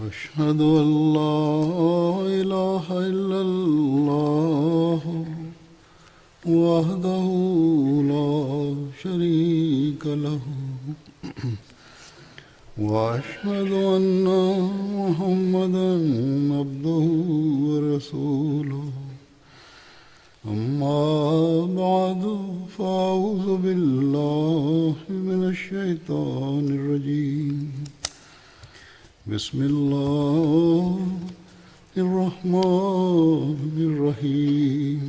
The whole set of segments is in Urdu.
أشهد أن لا إله إلا الله وحده لا شريك له وأشهد أن محمدا عبده ورسوله أما بعد فأعوذ بالله من الشيطان الرجيم بسم الله الرحمن الرحيم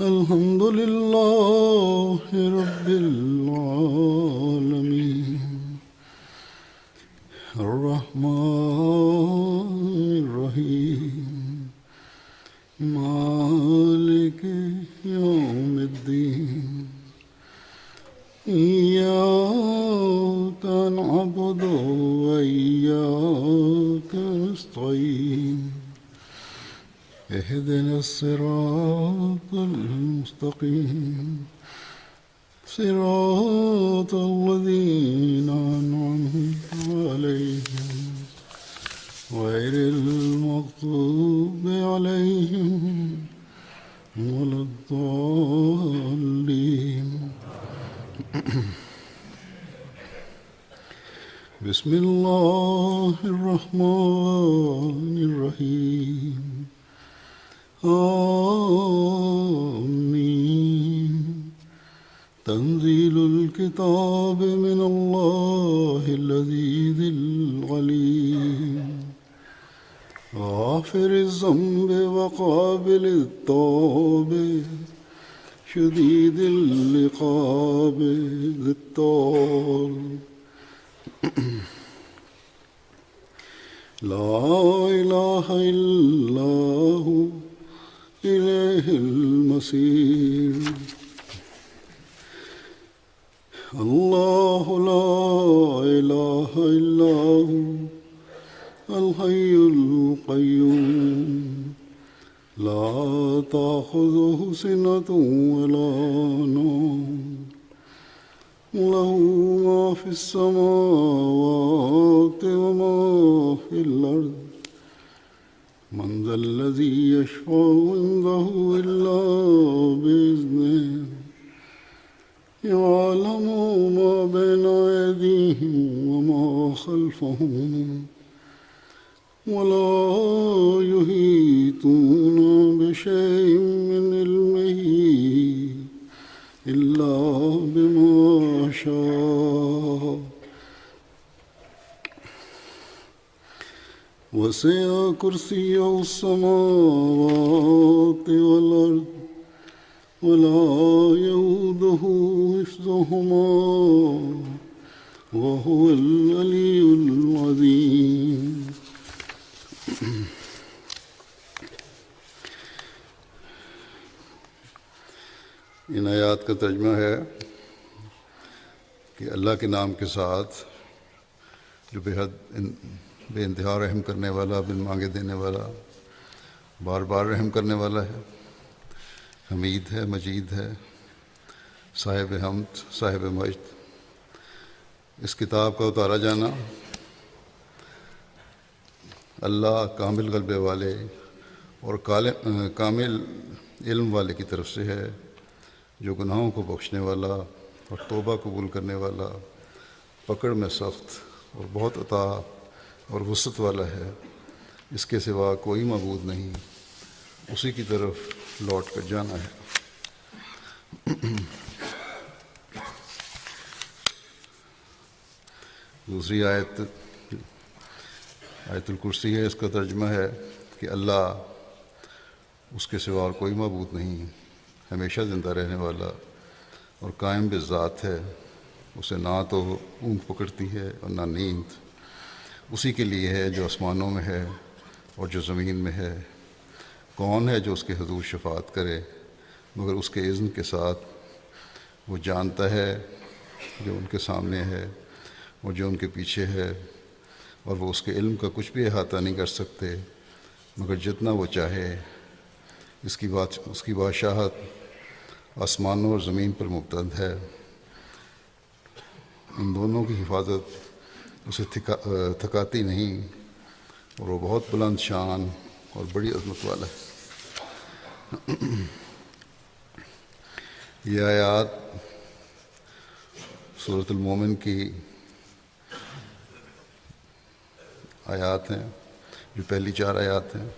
الحمد لله رب العالمين الرحمن الرحيم مالك يوم الدين إياك نعبد وإياك نستعين اهدنا الصراط المستقيم صراط الذين أنعمت عليهم غير المغضوب عليهم ولا الضالين بسم الله الرحمن الرحيم آمين تنزيل الكتاب من الله العزيز العليم غافر الذنب وقابل التوب شديد العقاب ذي الطول لا إله إلا هو إليه المصير الله لا إله إلا هو الحي القيوم لا تأخذه سنة ولا نوم له ما في السماوات وما في الأرض من ذا الذي يشفع عنده إلا بإذنه يعلم ما بين أيديهم وما خلفهم ولا يحيطون بشيء من علمه إلا بما شاء وسع كرسيه السماوات والأرض ولا يؤوده حفظهما وهو العلي العظيم ان آیات کا ترجمہ ہے کہ اللہ کے نام کے ساتھ جو بے انتہا رحم کرنے والا، بن مانگے دینے والا، بار بار رحم کرنے والا ہے، حمید ہے، مجید ہے، صاحب حمد، صاحب مجد۔ اس کتاب کا اتارا جانا اللہ کامل غلبے والے اور کامل علم والے کی طرف سے ہے، جو گناہوں کو بخشنے والا اور توبہ قبول کرنے والا، پکڑ میں سخت اور بہت عطا اور وسعت والا ہے۔ اس کے سوا کوئی معبود نہیں، اسی کی طرف لوٹ کر جانا ہے۔ دوسری آیت الکرسی ہے، اس کا ترجمہ ہے کہ اللہ، اس کے سوا اور کوئی معبود نہیں، ہمیشہ زندہ رہنے والا اور قائم بذات ہے، اسے نہ تو اونگ پکڑتی ہے اور نہ نیند، اسی کے لیے ہے جو آسمانوں میں ہے اور جو زمین میں ہے۔ کون ہے جو اس کے حضور شفاعت کرے مگر اس کے اذن کے ساتھ؟ وہ جانتا ہے جو ان کے سامنے ہے اور جو ان کے پیچھے ہے، اور وہ اس کے علم کا کچھ بھی احاطہ نہیں کر سکتے مگر جتنا وہ چاہے۔ اس کی بادشاہت آسمانوں اور زمین پر مبتد ہے، ان دونوں کی حفاظت اسے تھکاتی نہیں، اور وہ بہت بلند شان اور بڑی عظمت والا ہے۔ یہ آیات سورۃ المومن کی آیات ہیں، جو پہلی 4 آیات ہیں،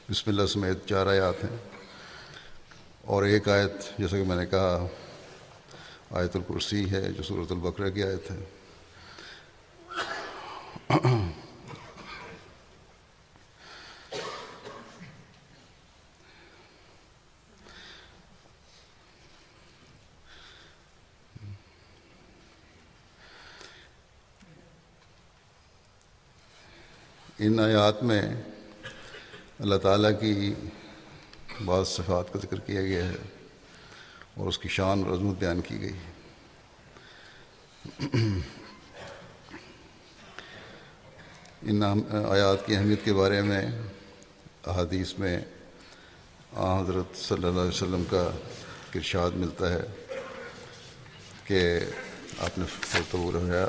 بسم اللہ سمیت 4 آیات ہیں، اور ایک آیت جیسا کہ میں نے کہا آیت الکرسی ہے جو سورۃ البقرہ کی آیت ہے۔ ان آیات میں اللہ تعالیٰ کی بعض صفات کا ذکر کیا گیا ہے اور اس کی شان اور عظمت بیان کی گئی ہے۔ ان آیات کی اہمیت کے بارے میں احادیث میں حضرت صلی اللہ علیہ وسلم کا ارشاد ملتا ہے کہ آپ نے ابو ہریرہ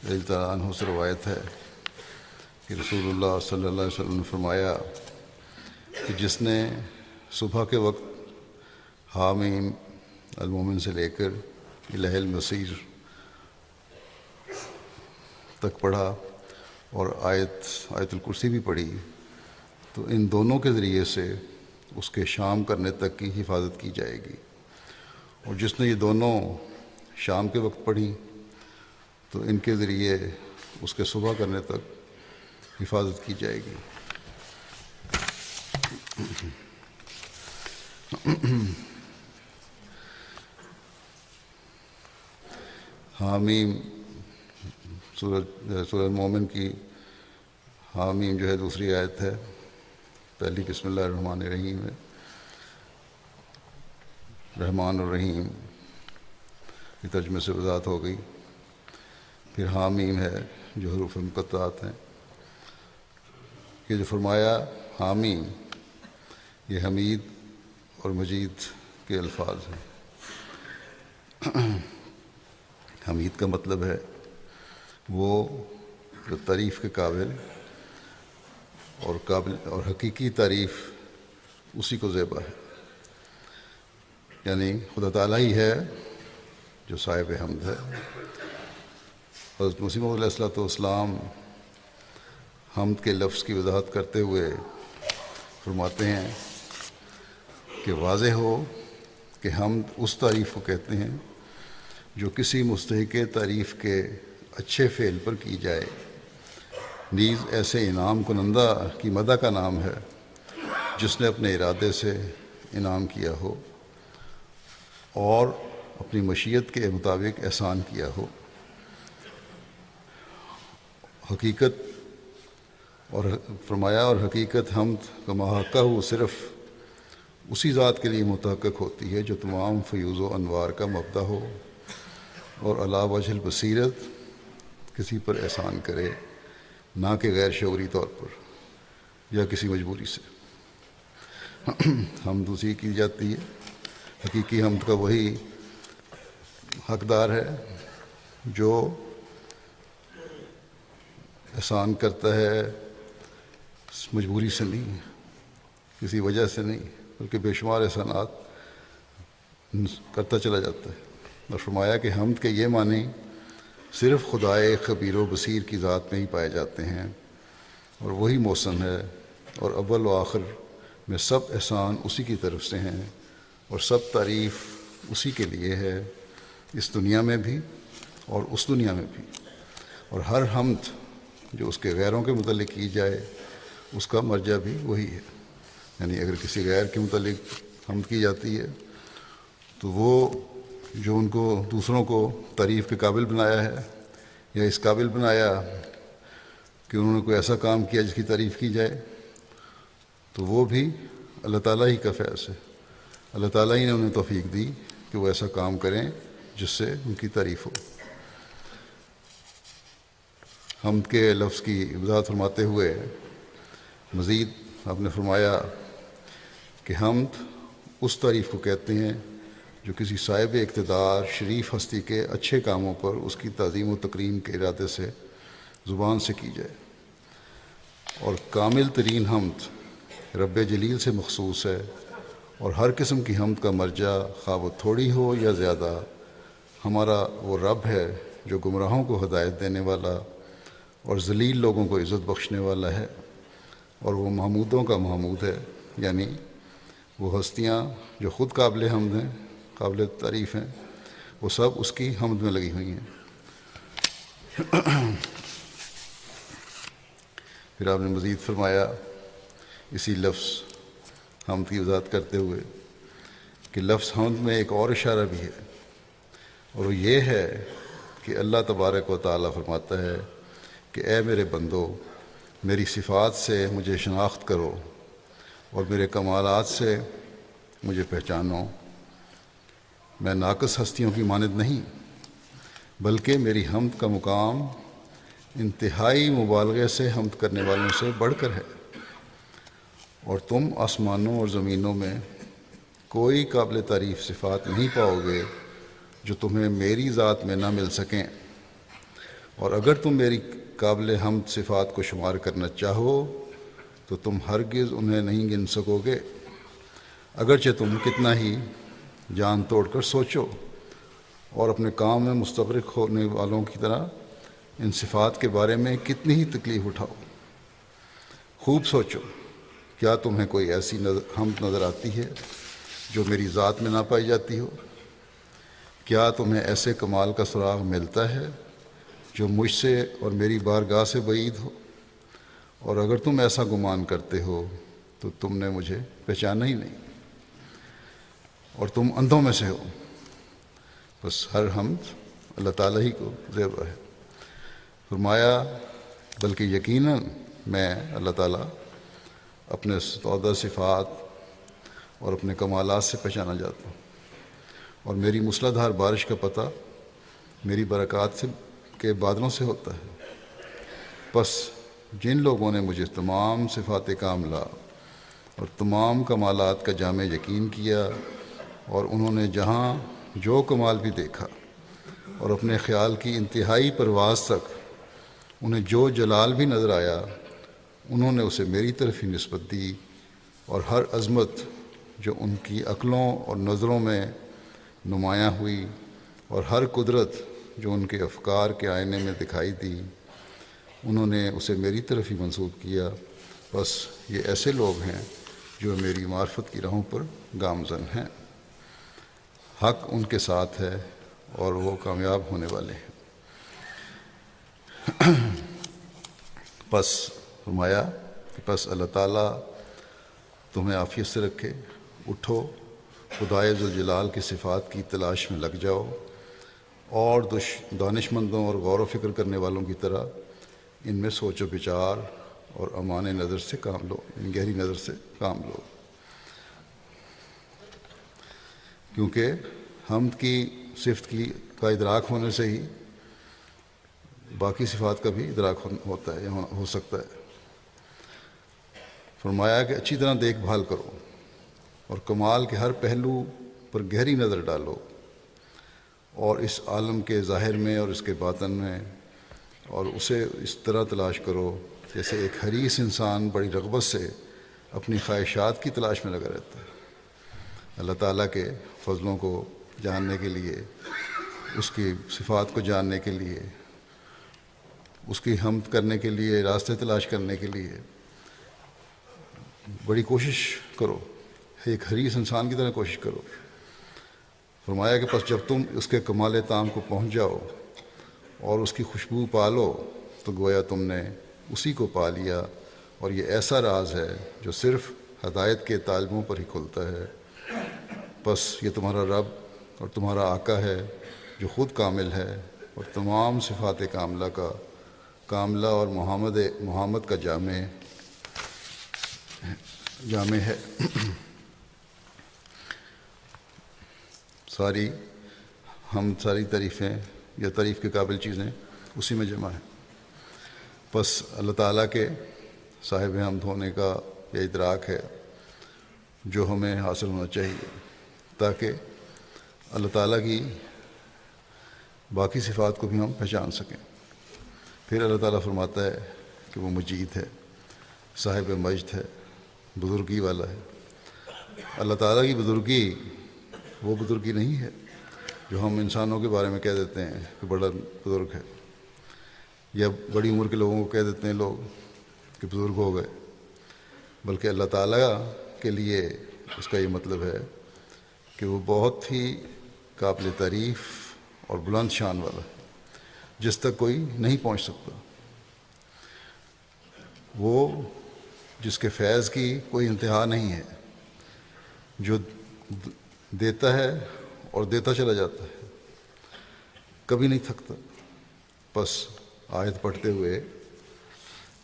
رضی اللہ عنہ سے روایت ہے کہ رسول اللہ صلی اللہ علیہ وسلم نے فرمایا کہ جس نے صبح کے وقت حامیم المومن سے لے کر الہ المصیر تک پڑھا اور آیت الکرسی بھی پڑھی، تو ان دونوں کے ذریعے سے اس کے شام کرنے تک کی حفاظت کی جائے گی، اور جس نے یہ دونوں شام کے وقت پڑھی تو ان کے ذریعے اس کے صبح کرنے تک حفاظت کی جائے گی۔ حامیم سورہ مومن کی حامیم جو ہے دوسری آیت ہے، پہلی بسم اللہ الرحمن الرحیم ہے، رحمان الرحیم کی ترجمے سے وضاحت ہو گئی۔ پھر حامیم ہے جو حروف مقطعات ہیں، کہ جو فرمایا حامیم یہ حمید اور مجید کے الفاظ ہیں۔ حمید کا مطلب ہے وہ جو تعریف کے قابل اور حقیقی تعریف اسی کو زیبا ہے، یعنی خدا تعالیٰ ہی ہے جو صاحب حمد ہے۔ حضرت مسیح موعود علیہ السلام حمد کے لفظ کی وضاحت کرتے ہوئے فرماتے ہیں کہ واضح ہو کہ حمد اس تعریف کو کہتے ہیں جو کسی مستحق تعریف کے اچھے فعل پر کی جائے، نیز ایسے انعام کنندہ کی مدح کا نام ہے جس نے اپنے ارادے سے انعام کیا ہو اور اپنی مشیت کے مطابق احسان کیا ہو۔ حقیقت اور فرمایا اور حقیقت حمد کا محقہ ہو صرف اسی ذات کے لیے متحقق ہوتی ہے جو تمام فیوز و انوار کا مبدا ہو اور علی وجہ البصیرت کسی پر احسان کرے، نہ کہ غیر شعوری طور پر یا کسی مجبوری سے۔ حمد اسی کی جاتی ہے، حقیقی حمد کا وہی حقدار ہے جو احسان کرتا ہے مجبوری سے نہیں، کسی وجہ سے نہیں، بلکہ بے شمار احسانات کرتا چلا جاتا ہے۔ اور فرمایا کہ حمد کے یہ معنی صرف خدائے خبیر و بصیر کی ذات میں ہی پائے جاتے ہیں، اور وہی موسم ہے، اور اول و آخر میں سب احسان اسی کی طرف سے ہیں، اور سب تعریف اسی کے لیے ہے، اس دنیا میں بھی اور اس دنیا میں بھی۔ اور ہر حمد جو اس کے غیروں کے متعلق کی جائے اس کا مرجع بھی وہی ہے، یعنی اگر کسی غیر کے متعلق حمد کی جاتی ہے تو وہ جو ان کو دوسروں کو تعریف کے قابل بنایا ہے یا اس قابل بنایا کہ انہوں نے کوئی ایسا کام کیا جس کی تعریف کی جائے، تو وہ بھی اللہ تعالیٰ ہی کا فیض ہے۔ اللہ تعالیٰ ہی نے انہیں توفیق دی کہ وہ ایسا کام کریں جس سے ان کی تعریف ہو۔ حمد کے لفظ کی وضاحت فرماتے ہوئے مزید آپ نے فرمایا کہ حمد اس تعریف کو کہتے ہیں جو کسی صاحب اقتدار شریف ہستی کے اچھے کاموں پر اس کی تعظیم و تکریم کے ارادے سے زبان سے کی جائے، اور کامل ترین حمد رب جلیل سے مخصوص ہے، اور ہر قسم کی حمد کا مرجع خواہ وہ تھوڑی ہو یا زیادہ ہمارا وہ رب ہے جو گمراہوں کو ہدایت دینے والا اور ذلیل لوگوں کو عزت بخشنے والا ہے، اور وہ محمودوں کا محمود ہے، یعنی وہ ہستیاں جو خود قابل حمد ہیں، قابل تعریف ہیں، وہ سب اس کی حمد میں لگی ہوئی ہیں۔ پھر آپ نے مزید فرمایا اسی لفظ حمد کی وضاحت کرتے ہوئے کہ لفظ حمد میں ایک اور اشارہ بھی ہے، اور وہ یہ ہے کہ اللہ تبارک و تعالیٰ فرماتا ہے کہ اے میرے بندو، میری صفات سے مجھے شناخت کرو اور میرے کمالات سے مجھے پہچانو۔ میں ناقص ہستیوں کی مانند نہیں، بلکہ میری حمد کا مقام انتہائی مبالغے سے حمد کرنے والوں سے بڑھ کر ہے، اور تم آسمانوں اور زمینوں میں کوئی قابل تعریف صفات نہیں پاؤ گے جو تمہیں میری ذات میں نہ مل سکیں، اور اگر تم میری قابل حمد صفات کو شمار کرنا چاہو تو تم ہرگز انہیں نہیں گن سکو گے، اگرچہ تم کتنا ہی جان توڑ کر سوچو اور اپنے کام میں مستغرق ہونے والوں کی طرح ان صفات کے بارے میں کتنی ہی تکلیف اٹھاؤ۔ خوب سوچو، کیا تمہیں کوئی ایسی حمد نظر آتی ہے جو میری ذات میں نہ پائی جاتی ہو؟ کیا تمہیں ایسے کمال کا سراغ ملتا ہے جو مجھ سے اور میری بارگاہ سے بعید ہو؟ اور اگر تم ایسا گمان کرتے ہو تو تم نے مجھے پہچانا ہی نہیں، اور تم اندھوں میں سے ہو۔ بس ہر حمد اللہ تعالیٰ ہی کو زیبا ہے۔ فرمایا بلکہ یقیناً میں اللہ تعالیٰ اپنے ستودہ صفات اور اپنے کمالات سے پہچانا جاتا ہوں، اور میری موسلا دھار بارش کا پتہ میری برکات سے کے بادلوں سے ہوتا ہے۔ پس جن لوگوں نے مجھے تمام صفات کاملہ اور تمام کمالات کا جامع یقین کیا، اور انہوں نے جہاں جو کمال بھی دیکھا اور اپنے خیال کی انتہائی پرواز تک انہیں جو جلال بھی نظر آیا، انہوں نے اسے میری طرف ہی نسبت دی، اور ہر عظمت جو ان کی عقلوں اور نظروں میں نمایاں ہوئی، اور ہر قدرت جو ان کے افکار کے آئینے میں دکھائی دی، انہوں نے اسے میری طرف ہی منسوب کیا۔ بس یہ ایسے لوگ ہیں جو میری معرفت کی راہوں پر گامزن ہیں۔ حق ان کے ساتھ ہے اور وہ کامیاب ہونے والے ہیں۔ پس فرمایا کہ پس اللہ تعالیٰ تمہیں عافیت سے رکھے، اٹھو، خدائے ذوالجلال کی صفات کی تلاش میں لگ جاؤ، اور دانش مندوں اور غور و فکر کرنے والوں کی طرح ان میں سوچ و بچار اور امان نظر سے کام لو، گہری نظر سے کام لو، کیونکہ حمد کی صفت کا ادراک ہونے سے ہی باقی صفات کا بھی ادراک ہوتا ہے یا ہو سکتا ہے۔ فرمایا کہ اچھی طرح دیکھ بھال کرو اور کمال کے ہر پہلو پر گہری نظر ڈالو، اور اس عالم کے ظاہر میں اور اس کے باطن میں، اور اسے اس طرح تلاش کرو جیسے ایک حریص انسان بڑی رغبت سے اپنی خواہشات کی تلاش میں لگا رہتا ہے۔ اللہ تعالیٰ کے فضلوں کو جاننے کے لیے، اس کی صفات کو جاننے کے لیے، اس کی حمد کرنے کے لیے، راستے تلاش کرنے کے لیے بڑی کوشش کرو، ایک حریص انسان کی طرح کوشش کرو۔ فرمایا کہ پس جب تم اس کے کمال تام کو پہنچ جاؤ اور اس کی خوشبو پالو تو گویا تم نے اسی کو پا لیا، اور یہ ایسا راز ہے جو صرف ہدایت کے طالبوں پر ہی کھلتا ہے۔ بس یہ تمہارا رب اور تمہارا آقا ہے جو خود کامل ہے اور تمام صفات کاملہ اور محمد کا جامع ہے۔ ساری تعریفیں یا تعریف کے قابل چیزیں اسی میں جمع ہیں۔ بس اللہ تعالیٰ کے صاحب حمد ہونے کا یہ ادراک ہے جو ہمیں حاصل ہونا چاہیے، تاکہ اللہ تعالیٰ کی باقی صفات کو بھی ہم پہچان سکیں۔ پھر اللہ تعالیٰ فرماتا ہے کہ وہ مجید ہے، صاحب مجد ہے، بزرگی والا ہے۔ اللہ تعالیٰ کی بزرگی وہ بزرگی نہیں ہے جو ہم انسانوں کے بارے میں کہہ دیتے ہیں کہ بڑا بزرگ ہے، یا بڑی عمر کے لوگوں کو کہہ دیتے ہیں لوگ کہ بزرگ ہو گئے، بلکہ اللہ تعالیٰ کے لیے اس کا یہ مطلب ہے کہ وہ بہت ہی قابل تعریف اور بلند شان والا ہے، جس تک کوئی نہیں پہنچ سکتا، وہ جس کے فیض کی کوئی انتہا نہیں ہے، جو دیتا ہے اور دیتا چلا جاتا ہے، کبھی نہیں تھکتا۔ بس آیت پڑھتے ہوئے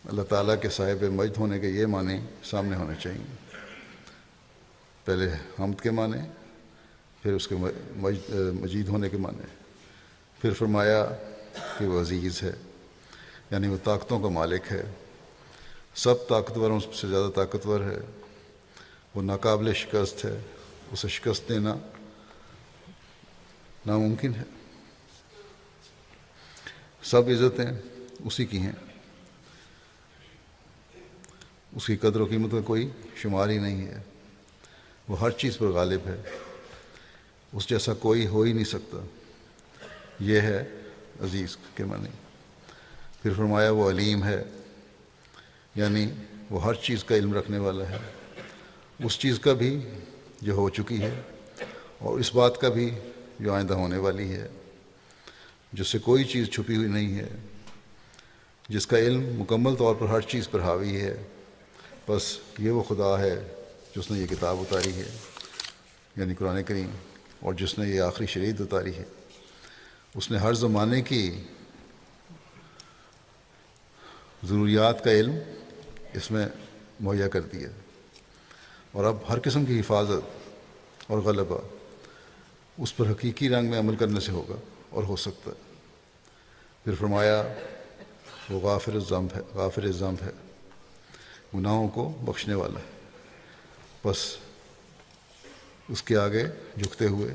اللہ تعالیٰ کے صاحب مجد ہونے کے یہ معنی سامنے ہونے چاہیے، پہلے حمد کے معنی، پھر اس کے مجید ہونے کے معنی، پھر فرمایا کہ وہ عزیز ہے، یعنی وہ طاقتوں کا مالک ہے، سب طاقتوروں سے زیادہ طاقتور ہے، وہ ناقابل شکست ہے، اسے شکست دینا ناممکن ہے، سب عزتیں اسی کی ہیں، اس کی قدر و قیمت کا کوئی شمار ہی نہیں ہے، وہ ہر چیز پر غالب ہے، اس جیسا کوئی ہو ہی نہیں سکتا، یہ ہے عزیز کے معنی۔ پھر فرمایا وہ علیم ہے، یعنی وہ ہر چیز کا علم رکھنے والا ہے، اس چیز کا بھی جو ہو چکی ہے اور اس بات کا بھی جو آئندہ ہونے والی ہے، جس سے کوئی چیز چھپی ہوئی نہیں ہے، جس کا علم مکمل طور پر ہر چیز پر حاوی ہے۔ بس یہ وہ خدا ہے جس نے یہ کتاب اتاری ہے، یعنی قرآن کریم، اور جس نے یہ آخری شریعت اتاری ہے، اس نے ہر زمانے کی ضروریات کا علم اس میں مہیا کر دیا، اور اب ہر قسم کی حفاظت اور غلبہ اس پر حقیقی رنگ میں عمل کرنے سے ہوگا اور ہو سکتا ہے۔ پھر فرمایا وہ غافر الذنب ہے، گناہوں کو بخشنے والا ہے، بس اس کے آگے جھکتے ہوئے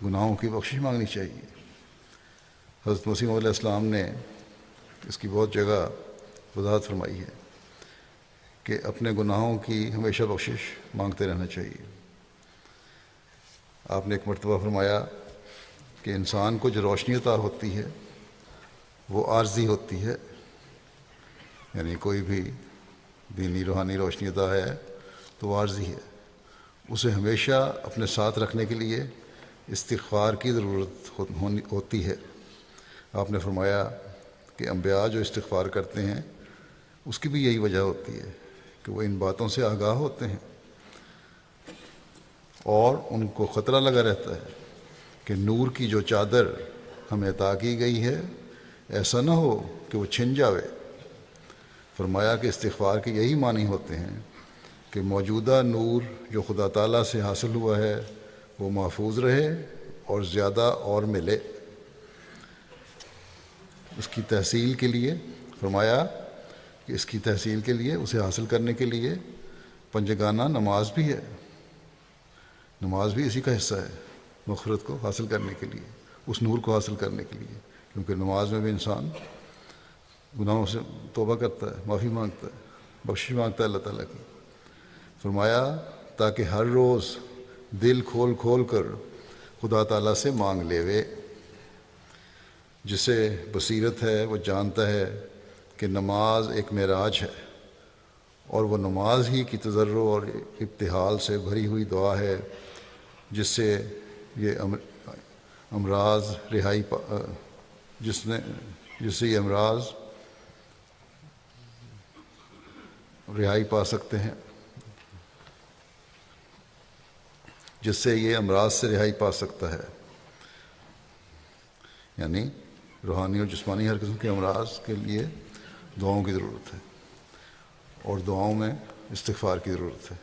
گناہوں کی بخشش مانگنی چاہیے۔ حضرت مسیح علیہ السلام نے اس کی بہت جگہ وضاحت فرمائی ہے کہ اپنے گناہوں کی ہمیشہ بخشش مانگتے رہنا چاہیے۔ آپ نے ایک مرتبہ فرمایا کہ انسان کو جو روشنی عطا ہوتی ہے وہ عارضی ہوتی ہے، یعنی کوئی بھی دینی روحانی روشنی عطا ہے تو وہ عارضی ہے، اسے ہمیشہ اپنے ساتھ رکھنے کے لیے استغفار کی ضرورت ہوتی ہے۔ آپ نے فرمایا کہ انبیاء جو استغفار کرتے ہیں اس کی بھی یہی وجہ ہوتی ہے کہ وہ ان باتوں سے آگاہ ہوتے ہیں اور ان کو خطرہ لگا رہتا ہے کہ نور کی جو چادر ہمیں عطا کی گئی ہے ایسا نہ ہو کہ وہ چھن جاوے۔ فرمایا کہ استغفار کے یہی معنی ہوتے ہیں کہ موجودہ نور جو خدا تعالیٰ سے حاصل ہوا ہے وہ محفوظ رہے اور زیادہ اور ملے۔ اس کی تحصیل کے لیے فرمایا کہ اس کی تحصیل کے لیے، اسے حاصل کرنے کے لیے پنجگانہ نماز بھی ہے، نماز بھی اسی کا حصہ ہے، مغفرت کو حاصل کرنے کے لیے، اس نور کو حاصل کرنے کے لیے، کیونکہ نماز میں بھی انسان گناہوں سے توبہ کرتا ہے، معافی مانگتا ہے، بخشش مانگتا ہے اللہ تعالیٰ کی۔ فرمایا تاکہ ہر روز دل کھول کھول کر خدا تعالیٰ سے مانگ لیوے۔ جسے بصیرت ہے وہ جانتا ہے کہ نماز ایک معراج ہے، اور وہ نماز ہی کی تضرع اور ابتہال سے بھری ہوئی دعا ہے جس سے یہ امراض رہائی پا سکتے ہیں، جس سے یہ امراض سے رہائی پا سکتا ہے، یعنی روحانی اور جسمانی ہر قسم کے امراض کے لیے دعاؤں کی ضرورت ہے، اور دعاؤں میں استغفار کی ضرورت ہے،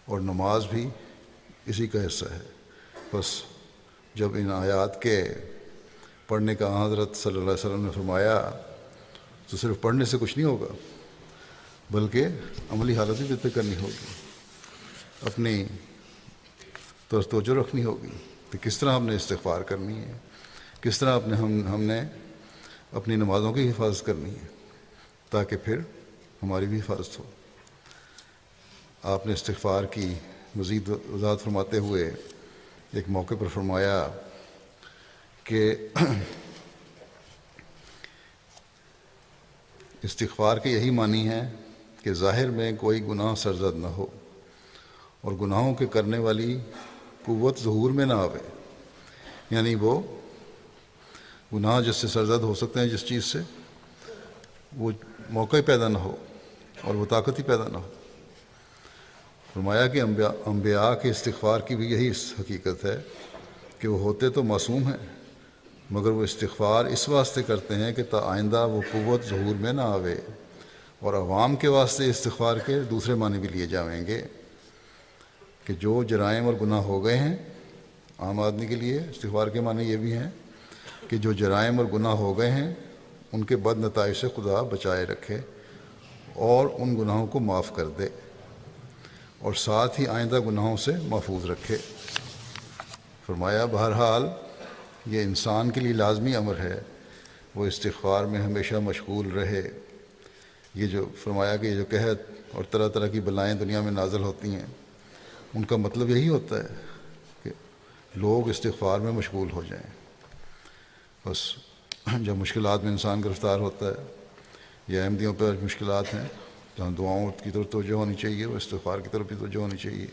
اور نماز بھی اسی کا حصہ ہے۔ بس جب ان آیات کے پڑھنے کا حضرت صلی اللہ علیہ وسلم نے فرمایا تو صرف پڑھنے سے کچھ نہیں ہوگا، بلکہ عملی حالت بھی پہ کرنی ہوگی، اپنی طرز توجہ رکھنی ہوگی کہ کس طرح ہم نے استغفار کرنی ہے، کس طرح ہم نے اپنی نمازوں کی حفاظت کرنی ہے تاکہ پھر ہماری بھی حفاظت ہو۔ آپ نے استغفار کی مزید وضاحت فرماتے ہوئے ایک موقع پر فرمایا کہ استغفار کے یہی معنی ہے کہ ظاہر میں کوئی گناہ سرزد نہ ہو اور گناہوں کے کرنے والی قوت ظہور میں نہ آوے، یعنی وہ گناہ جس سے سرزد ہو سکتے ہیں، جس چیز سے وہ موقع پیدا نہ ہو اور وہ طاقت ہی پیدا نہ ہو۔ فرمایا کہ انبیاء کے استغفار کی بھی یہی حقیقت ہے کہ وہ ہوتے تو معصوم ہیں، مگر وہ استغفار اس واسطے کرتے ہیں کہ تا آئندہ وہ قوت ظہور میں نہ آوے۔ اور عوام کے واسطے استغفار کے دوسرے معنی بھی لیے جائیں گے کہ جو جرائم اور گناہ ہو گئے ہیں، عام آدمی کے لیے استغفار کے معنی یہ بھی ہیں کہ جو جرائم اور گناہ ہو گئے ہیں ان کے بد نتائج سے خدا بچائے رکھے اور ان گناہوں کو معاف کر دے، اور ساتھ ہی آئندہ گناہوں سے محفوظ رکھے۔ فرمایا بہرحال یہ انسان کے لیے لازمی امر ہے وہ استغفار میں ہمیشہ مشغول رہے۔ یہ جو فرمایا کہ یہ جو قحط اور طرح طرح کی بلائیں دنیا میں نازل ہوتی ہیں، ان کا مطلب یہی ہوتا ہے کہ لوگ استغفار میں مشغول ہو جائیں۔ بس جب مشکلات میں انسان گرفتار ہوتا ہے یا احمدیوں پر مشکلات ہیں، جہاں دعاؤں کی طرف توجہ ہونی چاہیے، وہ استغفار کی طرف بھی توجہ ہونی چاہیے۔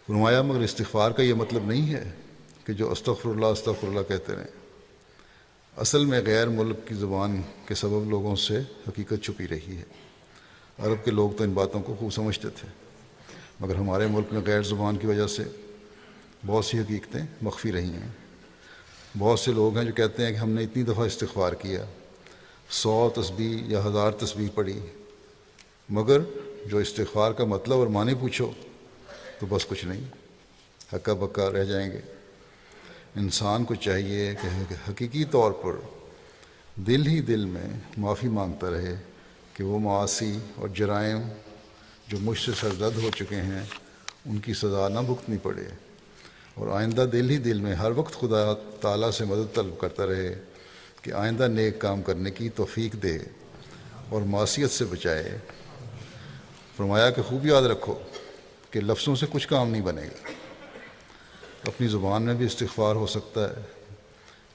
فرمایا مگر استغفار کا یہ مطلب نہیں ہے کہ جو استغفر اللہ کہتے رہیں۔ اصل میں غیر ملک کی زبان کے سبب لوگوں سے حقیقت چھپی رہی ہے۔ عرب کے لوگ تو ان باتوں کو خوب سمجھتے تھے، مگر ہمارے ملک میں غیر زبان کی وجہ سے بہت سی حقیقتیں مخفی رہی ہیں۔ بہت سے لوگ ہیں جو کہتے ہیں کہ ہم نے اتنی دفعہ استغفار کیا، 100 تسبیح یا 1000 تسبیح پڑھی، مگر جو استغفار کا مطلب اور معنی پوچھو تو بس کچھ نہیں، ہکا بکا رہ جائیں گے۔ انسان کو چاہیے کہ حقیقی طور پر دل ہی دل میں معافی مانگتا رہے کہ وہ معاصی اور جرائم جو مجھ سے سرزد ہو چکے ہیں ان کی سزا نہ بھگتنی پڑے، اور آئندہ دل ہی دل میں ہر وقت خدا تعالیٰ سے مدد طلب کرتا رہے کہ آئندہ نیک کام کرنے کی توفیق دے اور معصیت سے بچائے۔ فرمایا کہ خوب یاد رکھو کہ لفظوں سے کچھ کام نہیں بنے گا، اپنی زبان میں بھی استغفار ہو سکتا ہے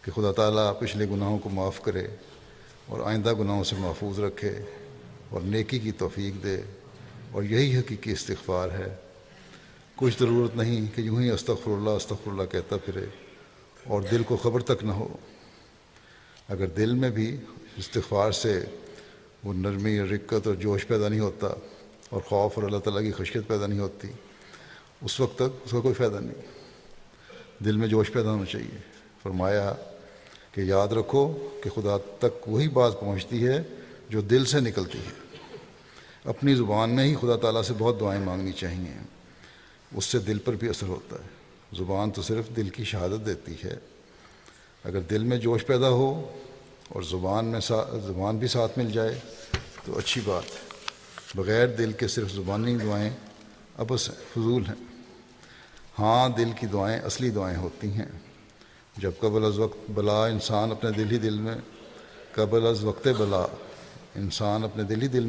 کہ خدا تعالیٰ پچھلے گناہوں کو معاف کرے اور آئندہ گناہوں سے محفوظ رکھے اور نیکی کی توفیق دے، اور یہی حقیقی استغفار ہے۔ کچھ ضرورت نہیں کہ یوں ہی استغفر اللہ کہتا پھرے اور دل کو خبر تک نہ ہو۔ اگر دل میں بھی استغفار سے وہ نرمی اور رقت اور جوش پیدا نہیں ہوتا اور خوف اور اللہ تعالیٰ کی خشیت پیدا نہیں ہوتی، اس وقت تک اس کا کوئی فائدہ نہیں۔ دل میں جوش پیدا ہونا چاہیے۔ فرمایا کہ یاد رکھو کہ خدا تک وہی بات پہنچتی ہے جو دل سے نکلتی ہے۔ اپنی زبان میں ہی خدا تعالیٰ سے بہت دعائیں مانگنی چاہیے، اس سے دل پر بھی اثر ہوتا ہے۔ زبان تو صرف دل کی شہادت دیتی ہے۔ اگر دل میں جوش پیدا ہو اور زبان بھی ساتھ مل جائے تو اچھی بات ہے۔ بغیر دل کے صرف زبانی دعائیں ابس ہیں، فضول ہیں۔ ہاں، دل کی دعائیں اصلی دعائیں ہوتی ہیں۔ جب قبل از وقت بلا انسان اپنے دل ہی دل میں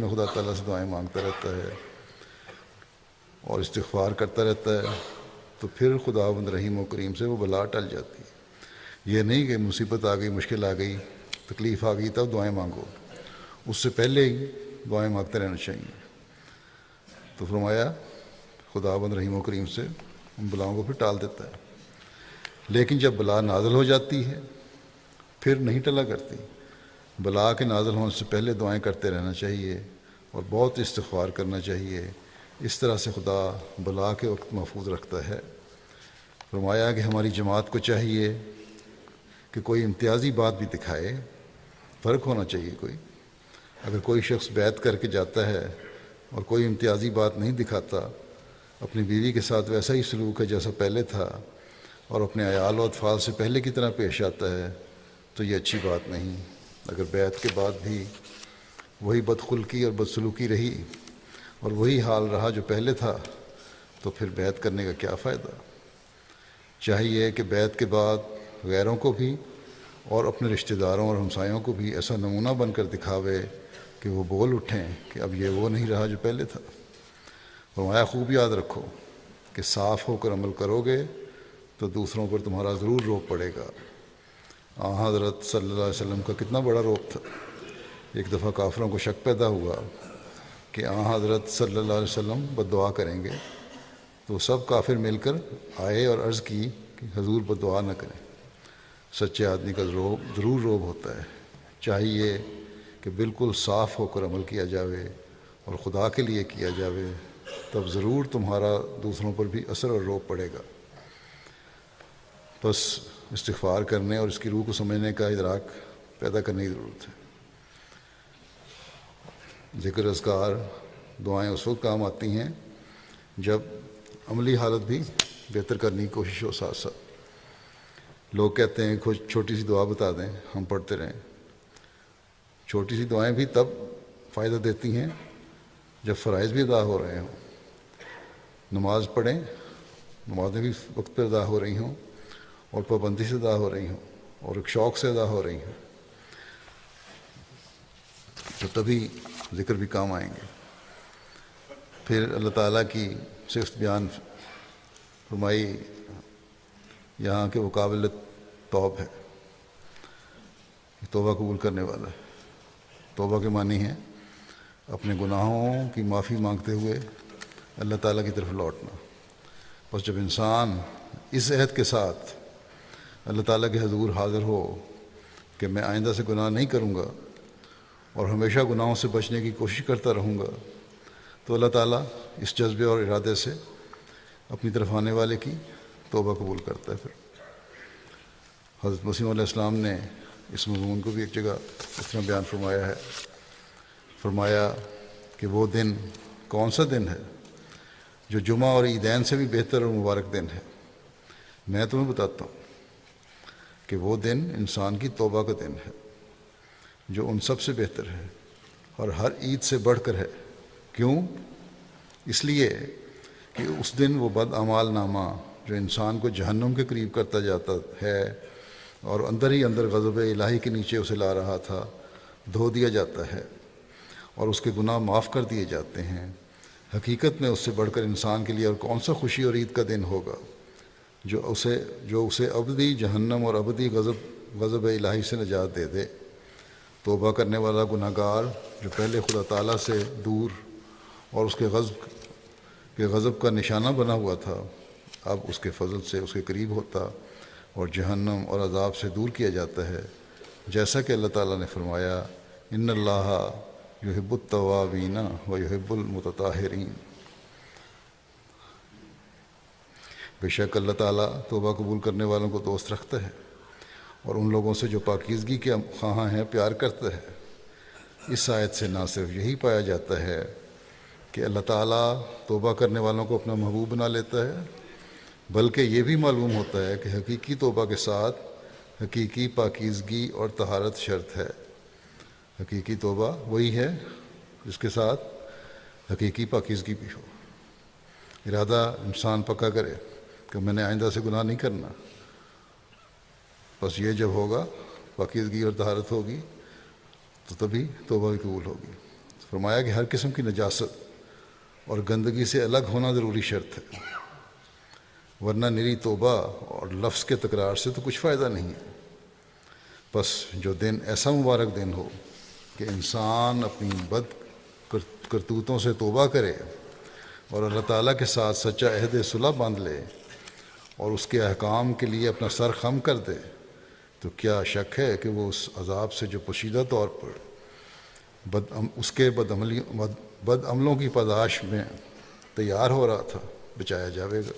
خدا تعالیٰ سے دعائیں مانگتا رہتا ہے اور استغفار کرتا رہتا ہے تو پھر خداوند رحیم و کریم سے وہ بلا ٹل جاتی ہے۔ یہ نہیں کہ مصیبت آ گئی، مشکل آ گئی، تکلیف آ گئی تب دعائیں مانگو، اس سے پہلے ہی دعائیں مانگتے رہنا چاہیے۔ تو فرمایا خداوند رحیم و کریم سے ان بلاؤں کو پھر ٹال دیتا ہے۔ لیکن جب بلا نازل ہو جاتی ہے پھر نہیں ٹلا کرتی۔ بلا کے نازل ہونے سے پہلے دعائیں کرتے رہنا چاہیے اور بہت استغفار کرنا چاہیے۔ اس طرح سے خدا بلا کے وقت محفوظ رکھتا ہے۔ فرمایا کہ ہماری جماعت کو چاہیے کہ کوئی امتیازی بات بھی دکھائے، فرق ہونا چاہیے کوئی۔ اگر کوئی شخص بیعت کر کے جاتا ہے اور کوئی امتیازی بات نہیں دکھاتا، اپنی بیوی کے ساتھ ویسا ہی سلوک ہے جیسا پہلے تھا اور اپنے عیال و اطفال سے پہلے کی طرح پیش آتا ہے، تو یہ اچھی بات نہیں۔ اگر بیعت کے بعد بھی وہی بدخلقی اور بدسلوکی رہی اور وہی حال رہا جو پہلے تھا تو پھر بیعت کرنے کا کیا فائدہ۔ چاہیے کہ بیعت کے بعد غیروں کو بھی اور اپنے رشتہ داروں اور ہمسایوں کو بھی ایسا نمونہ بن کر دکھاوے کہ وہ بول اٹھیں کہ اب یہ وہ نہیں رہا جو پہلے تھا۔ فرمایا خوب یاد رکھو کہ صاف ہو کر عمل کرو گے تو دوسروں پر تمہارا ضرور روب پڑے گا۔ حضرت صلی اللہ علیہ وسلم کا کتنا بڑا روب تھا۔ ایک دفعہ کافروں کو شک پیدا ہوا کہ حضرت صلی اللہ علیہ وسلم بد دعا کریں گے، تو سب کافر مل کر آئے اور عرض کی کہ حضور بد دعا نہ کریں، سچے آدمی کا ضرور روب ہوتا ہے، چاہیے کہ بالکل صاف ہو کر عمل کیا جاوے اور خدا کے لیے کیا جاوے، تب ضرور تمہارا دوسروں پر بھی اثر اور روب پڑے گا۔ بس استغفار کرنے اور اس کی روح کو سمجھنے کا ادراک پیدا کرنے کی ضرورت ہے۔ ذکر اذکار دعائیں اس وقت کام آتی ہیں جب عملی حالت بھی بہتر کرنے کی کوشش ہو ساتھ ساتھ۔ لوگ کہتے ہیں کچھ چھوٹی سی دعا بتا دیں ہم پڑھتے رہیں۔ چھوٹی سی دعائیں بھی تب فائدہ دیتی ہیں جب فرائض بھی ادا ہو رہے ہوں۔ نماز پڑھیں، نمازیں بھی وقت پر ادا ہو رہی ہوں اور پابندی سے ادا ہو رہی ہوں اور ایک شوق سے ادا ہو رہی ہوں، تو تبھی ذکر بھی کام آئیں گے۔ پھر اللہ تعالیٰ کی صفت بیان فرمائی یہاں کہ وہ قابل توب ہے، توبہ قبول کرنے والا ہے۔ توبہ کے معنی ہے اپنے گناہوں کی معافی مانگتے ہوئے اللہ تعالیٰ کی طرف لوٹنا۔ بس جب انسان اس عہد کے ساتھ اللہ تعالیٰ کے حضور حاضر ہو کہ میں آئندہ سے گناہ نہیں کروں گا اور ہمیشہ گناہوں سے بچنے کی کوشش کرتا رہوں گا، تو اللہ تعالیٰ اس جذبے اور ارادے سے اپنی طرف آنے والے کی توبہ قبول کرتا ہے۔ پھر حضرت مسیح علیہ السلام نے اس مضمون کو بھی ایک جگہ اس طرح بیان فرمایا ہے، فرمایا کہ وہ دن کون سا دن ہے جو جمعہ اور عیدین سے بھی بہتر اور مبارک دن ہے؟ میں تمہیں بتاتا ہوں کہ وہ دن انسان کی توبہ کا دن ہے جو ان سب سے بہتر ہے اور ہر عید سے بڑھ کر ہے۔ کیوں؟ اس لیے کہ اس دن وہ بد اعمال نامہ جو انسان کو جہنم کے قریب کرتا جاتا ہے اور اندر ہی اندر غضب الہی کے نیچے اسے لا رہا تھا، دھو دیا جاتا ہے اور اس کے گناہ معاف کر دیے جاتے ہیں۔ حقیقت میں اس سے بڑھ کر انسان کے لیے اور کون سا خوشی اور عید کا دن ہوگا جو اسے ابدی جہنم اور ابدی غضب الہی سے نجات دے دے۔ توبہ کرنے والا گناہ گار جو پہلے خدا تعالیٰ سے دور اور اس کے غضب کا نشانہ بنا ہوا تھا، اب اس کے فضل سے اس کے قریب ہوتا اور جہنم اور عذاب سے دور کیا جاتا ہے، جیسا کہ اللہ تعالیٰ نے فرمایا ان اللہ یحب التوابین و یحب المتطہرین۔ بے شک اللہ تعالیٰ توبہ قبول کرنے والوں کو دوست رکھتا ہے اور ان لوگوں سے جو پاکیزگی کے خواہاں ہیں پیار کرتا ہے۔ اس آیت سے نہ صرف یہی پایا جاتا ہے کہ اللہ تعالیٰ توبہ کرنے والوں کو اپنا محبوب بنا لیتا ہے، بلکہ یہ بھی معلوم ہوتا ہے کہ حقیقی توبہ کے ساتھ حقیقی پاکیزگی اور طہارت شرط ہے۔ حقیقی توبہ وہی ہے جس کے ساتھ حقیقی پاکیزگی بھی ہو۔ ارادہ انسان پکا کرے کہ میں نے آئندہ سے گناہ نہیں کرنا، بس یہ جب ہوگا پاکیزگی اور طہارت ہوگی تو تبھی توبہ بھی قبول ہوگی۔ فرمایا کہ ہر قسم کی نجاست اور گندگی سے الگ ہونا ضروری شرط ہے، ورنہ نری توبہ اور لفظ کے تکرار سے تو کچھ فائدہ نہیں ہے۔ بس جو دن ایسا مبارک دن ہو کہ انسان اپنی بد کرتوتوں سے توبہ کرے اور اللہ تعالیٰ کے ساتھ سچا عہد صلح باندھ لے اور اس کے احکام کے لیے اپنا سر خم کر دے، تو کیا شک ہے کہ وہ اس عذاب سے جو پوشیدہ طور پر اس کے بد عملوں کی پاداش میں تیار ہو رہا تھا بچایا جاوے گا،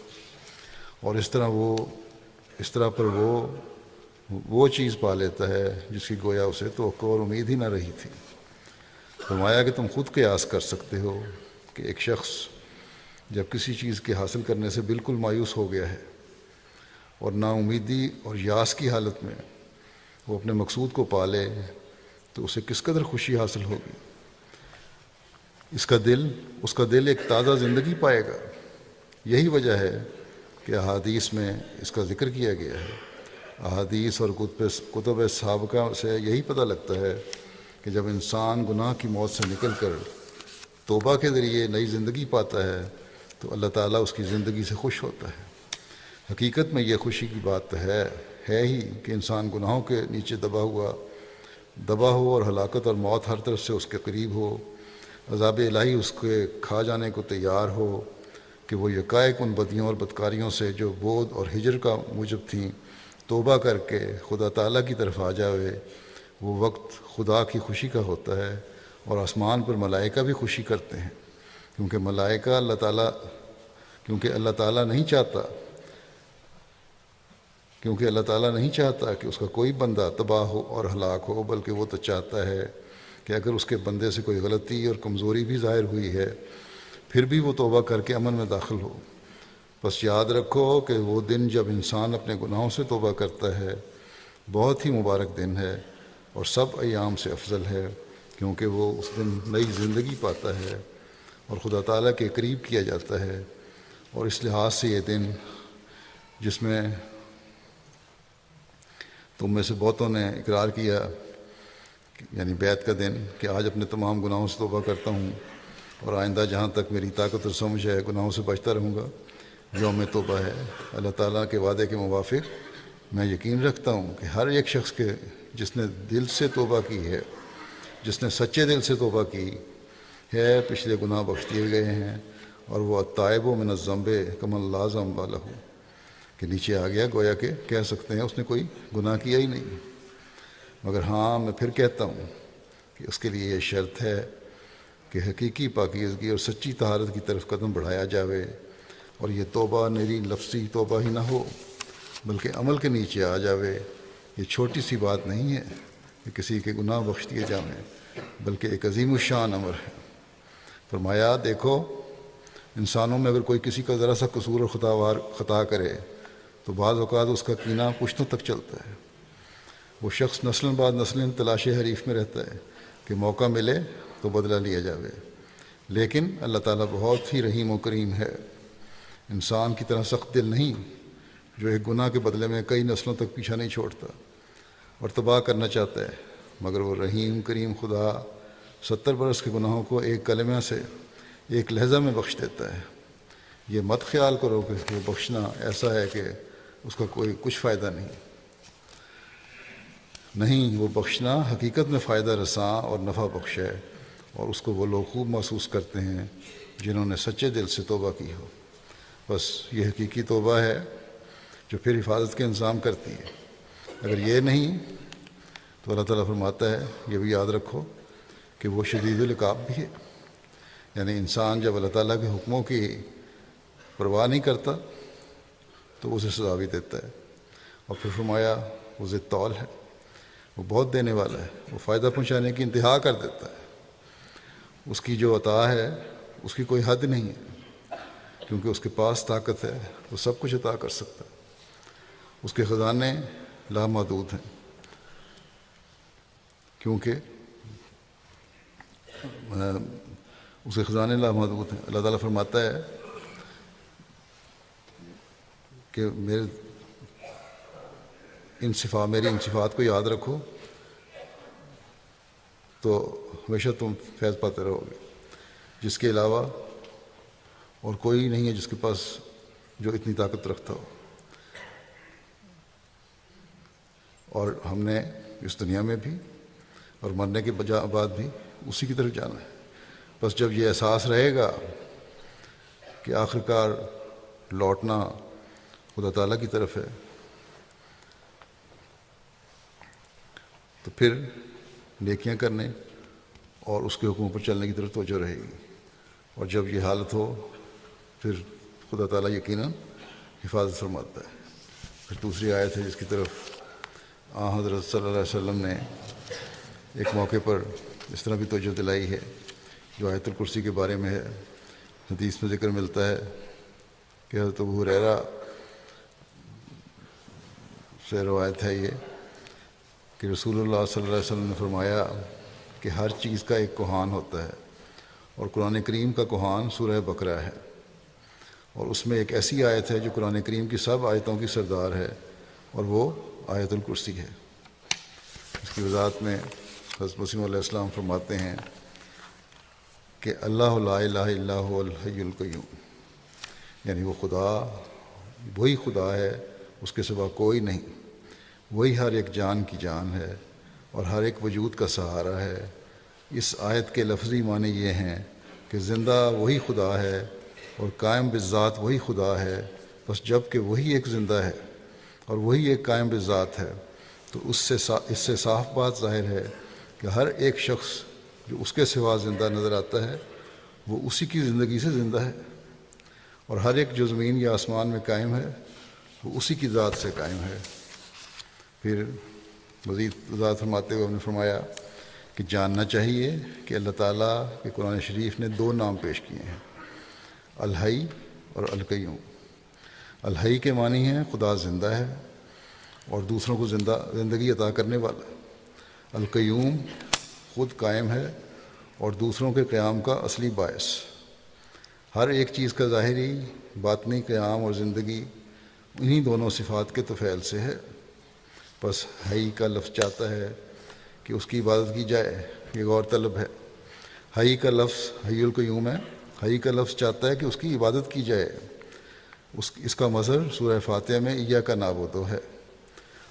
اور اس طرح پر وہ چیز پا لیتا ہے جس کی گویا اسے توقع اور امید ہی نہ رہی تھی۔ فرمایا کہ تم خود قیاس کر سکتے ہو کہ ایک شخص جب کسی چیز کے حاصل کرنے سے بالکل مایوس ہو گیا ہے اور نا امیدی اور یاس کی حالت میں وہ اپنے مقصود کو پا لے تو اسے کس قدر خوشی حاصل ہوگی۔ اس کا دل ایک تازہ زندگی پائے گا۔ یہی وجہ ہے کہ احادیث میں اس کا ذکر کیا گیا ہے احادیث اور کتب سابقہ سے یہی پتہ لگتا ہے کہ جب انسان گناہ کی موت سے نکل کر توبہ کے ذریعے نئی زندگی پاتا ہے تو اللہ تعالیٰ اس کی زندگی سے خوش ہوتا ہے۔ حقیقت میں یہ خوشی کی بات ہے ہی کہ انسان گناہوں کے نیچے دبا ہو اور ہلاکت اور موت ہر طرف سے اس کے قریب ہو، عذاب الہی اس کے کھا جانے کو تیار ہو کہ وہ یکایک ان بدیوں اور بدکاریوں سے جو بودھ اور ہجر کا موجب تھیں توبہ کر کے خدا تعالیٰ کی طرف آ جاوے۔ وہ وقت خدا کی خوشی کا ہوتا ہے اور آسمان پر ملائکہ بھی خوشی کرتے ہیں، کیونکہ اللہ تعالیٰ نہیں چاہتا کہ اس کا کوئی بندہ تباہ ہو اور ہلاک ہو، بلکہ وہ تو چاہتا ہے کہ اگر اس کے بندے سے کوئی غلطی اور کمزوری بھی ظاہر ہوئی ہے پھر بھی وہ توبہ کر کے امن میں داخل ہو۔ بس یاد رکھو کہ وہ دن جب انسان اپنے گناہوں سے توبہ کرتا ہے بہت ہی مبارک دن ہے اور سب ایام سے افضل ہے، کیونکہ وہ اس دن نئی زندگی پاتا ہے اور خدا تعالیٰ کے قریب کیا جاتا ہے۔ اور اس لحاظ سے یہ دن جس میں تم میں سے بہتوں نے اقرار کیا، یعنی بیعت کا دن، کہ آج اپنے تمام گناہوں سے توبہ کرتا ہوں اور آئندہ جہاں تک میری طاقت اور سمجھ ہے گناہوں سے بچتا رہوں گا، یوم توبہ ہے۔ اللہ تعالیٰ کے وعدے کے موافق میں یقین رکھتا ہوں کہ ہر ایک شخص کے جس نے دل سے توبہ کی ہے، جس نے سچے دل سے توبہ کی ہے، پچھلے گناہ بخش دیے گئے ہیں، اور وہ التائب من الذنب کمن لا ذنب لہ کہ نیچے آ گیا، گویا کہ کہہ سکتے ہیں اس نے کوئی گناہ کیا ہی نہیں۔ مگر ہاں میں پھر کہتا ہوں کہ اس کے لیے یہ شرط ہے کہ حقیقی پاکیزگی اور سچی طہارت کی طرف قدم بڑھایا جاوے، اور یہ توبہ میری لفظی توبہ ہی نہ ہو بلکہ عمل کے نیچے آ جاوے۔ یہ چھوٹی سی بات نہیں ہے کہ کسی کے گناہ بخش دیے جائیں، بلکہ ایک عظیم الشان امر ہے۔ فرمایا دیکھو، انسانوں میں اگر کوئی کسی کا ذرا سا قصور اور خطا کرے تو بعض اوقات اس کا کینہ پشتوں تک چلتا ہے۔ وہ شخص نسل بعد نسل تلاش حریف میں رہتا ہے کہ موقع ملے تو بدلہ لیا جاوے، لیکن اللہ تعالیٰ بہت ہی رحیم و کریم ہے، انسان کی طرح سخت دل نہیں جو ایک گناہ کے بدلے میں کئی نسلوں تک پیچھا نہیں چھوڑتا اور تباہ کرنا چاہتا ہے، مگر وہ رحیم کریم خدا 70 برس کے گناہوں کو ایک کلمہ سے ایک لحظہ میں بخش دیتا ہے۔ یہ مت خیال کرو کہ وہ بخشنا ایسا ہے کہ اس کا کوئی کچھ فائدہ نہیں، وہ بخشنا حقیقت میں فائدہ رساں اور نفع بخش ہے، اور اس کو وہ لوگ خوب محسوس کرتے ہیں جنہوں نے سچے دل سے توبہ کی ہو۔ بس یہ حقیقی توبہ ہے جو پھر حفاظت کے انتظام کرتی ہے۔ اگر یہ نہیں تو اللہ تعالیٰ فرماتا ہے یہ بھی یاد رکھو کہ وہ شدید العقاب بھی ہے، یعنی انسان جب اللہ تعالیٰ کے حکموں کی پرواہ نہیں کرتا تو اسے سزا بھی دیتا ہے۔ اور پھر فرمایا وہ ذی الطول ہے، وہ بہت دینے والا ہے، وہ فائدہ پہنچانے کی انتہا کر دیتا ہے۔ اس کی جو عطا ہے اس کی کوئی حد نہیں ہے، کیونکہ اس کے پاس طاقت ہے، وہ سب کچھ عطا کر سکتا ہے۔ اس کے خزانے لامحدود ہیں، کیونکہ اس کے خزانے لامحدود ہیں۔ اللہ تعالیٰ فرماتا ہے کہ میری ان صفات کو یاد رکھو تو ہمیشہ تم فیض پاتے رہو گے، جس کے علاوہ اور کوئی نہیں ہے جس کے پاس جو اتنی طاقت رکھتا ہو۔ اور ہم نے اس دنیا میں بھی اور مرنے کے بعد بھی اسی کی طرف جانا ہے۔ بس جب یہ احساس رہے گا کہ آخرکار لوٹنا خدا تعالیٰ کی طرف ہے، تو پھر نیکیاں کرنے اور اس کے حکموں پر چلنے کی طرف توجہ رہے گی، اور جب یہ حالت ہو پھر خدا تعالیٰ یقیناً حفاظت فرماتا ہے۔ پھر دوسری آیت ہے جس کی طرف حضرت صلی اللہ علیہ وسلم نے ایک موقع پر اس طرح بھی توجہ دلائی ہے، جو آیت الکرسی کے بارے میں ہے۔ حدیث میں ذکر ملتا ہے کہ حضرت ابو ہریرہ سے روایت ہے یہ کہ رسول اللہ صلی اللہ علیہ وسلم نے فرمایا کہ ہر چیز کا ایک کوہان ہوتا ہے، اور قرآن کریم کا کوہان سورہ بقرہ ہے، اور اس میں ایک ایسی آیت ہے جو قرآن کریم کی سب آیتوں کی سردار ہے، اور وہ آیت الکرسی ہے۔ اس کی وضاحت میں حضرت مسیح علیہ السلام فرماتے ہیں کہ اللہ لا الہ الا هو الحی القیوم، یعنی وہ خدا وہی خدا ہے، اس کے سوا کوئی نہیں، وہی ہر ایک جان کی جان ہے اور ہر ایک وجود کا سہارا ہے۔ اس آیت کے لفظی معنی یہ ہیں کہ زندہ وہی خدا ہے اور قائم بالذات وہی خدا ہے، بس جب کہ وہی ایک زندہ ہے اور وہی ایک قائم بالذات ہے تو اس سے صاف بات ظاہر ہے کہ ہر ایک شخص جو اس کے سوا زندہ نظر آتا ہے وہ اسی کی زندگی سے زندہ ہے، اور ہر ایک جو زمین یا آسمان میں قائم ہے وہ اسی کی ذات سے قائم ہے۔ پھر مزید وضاحت فرماتے ہوئے ہم نے فرمایا کہ جاننا چاہیے کہ اللہ تعالیٰ کے قرآن شریف نے 2 نام پیش کیے ہیں، الحی اور القیوم۔ الحی کے معنی ہیں خدا زندہ ہے اور دوسروں کو زندگی عطا کرنے والا۔ القیوم خود قائم ہے اور دوسروں کے قیام کا اصلی باعث۔ ہر ایک چیز کا ظاہری باطنی قیام اور زندگی انہی دونوں صفات کے طفیل سے ہے۔ بس حی کا لفظ چاہتا ہے کہ اس کی عبادت کی جائے، یہ غور طلب ہے۔ حی کا لفظ حی القیوم ہے، حی کا لفظ چاہتا ہے کہ اس کی عبادت کی جائے۔ اس کا مظہر سورہ فاتحہ میں ایاک نعبد ہے،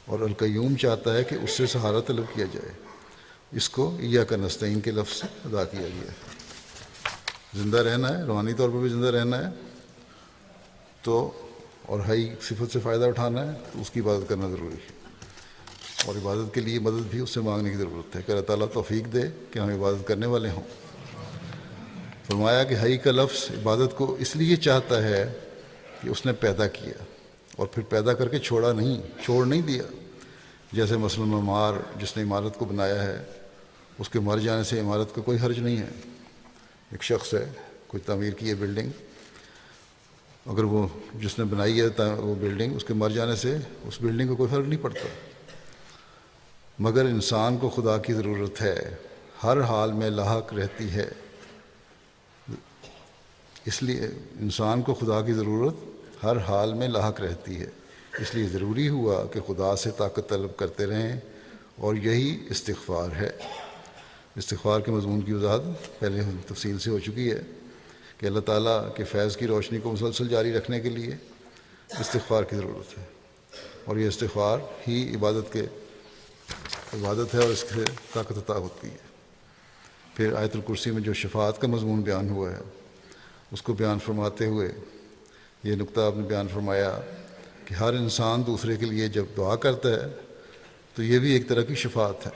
اور القیوم چاہتا ہے کہ اس سے سہارا طلب کیا جائے۔ اس کو ایاک نستعین کے لفظ سے ادا کیا گیا ہے۔ زندہ رہنا ہے، روحانی طور پر بھی زندہ رہنا ہے تو، اور حی صفت سے فائدہ اٹھانا ہے تو اس کی عبادت کرنا ضروری ہے، اور عبادت کے لیے مدد بھی اس سے مانگنے کی ضرورت ہے کہ اللہ تعالیٰ توفیق دے کہ ہم عبادت کرنے والے ہوں۔ فرمایا کہ حی کا لفظ عبادت کو اس لیے چاہتا ہے کہ اس نے پیدا کیا اور پھر پیدا کر کے چھوڑ نہیں دیا۔ جیسے مثلا معمار جس نے عمارت کو بنایا ہے، اس کے مر جانے سے عمارت کا کوئی حرج نہیں ہے۔ ایک شخص ہے، کوئی تعمیر کی ہے بلڈنگ، اگر وہ جس نے بنائی ہے وہ بلڈنگ، اس کے مر جانے سے اس بلڈنگ کو کوئی فرق نہیں پڑتا۔ مگر انسان کو خدا کی ضرورت ہے، ہر حال میں لاحق رہتی ہے، اس لیے انسان کو خدا کی ضرورت ہر حال میں لاحق رہتی ہے، اس لیے ضروری ہوا کہ خدا سے طاقت طلب کرتے رہیں، اور یہی استغفار ہے۔ استغفار کے مضمون کی وضاحت پہلے تفصیل سے ہو چکی ہے کہ اللہ تعالیٰ کے فیض کی روشنی کو مسلسل جاری رکھنے کے لیے استغفار کی ضرورت ہے، اور یہ استغفار ہی عبادت ہے اور اس سے طاقت عطا ہوتی ہے۔ پھر آیت الکرسی میں جو شفاعت کا مضمون بیان ہوا ہے اس کو بیان فرماتے ہوئے یہ نقطہ آپ نے بیان فرمایا کہ ہر انسان دوسرے کے لیے جب دعا کرتا ہے تو یہ بھی ایک طرح کی شفاعت ہے،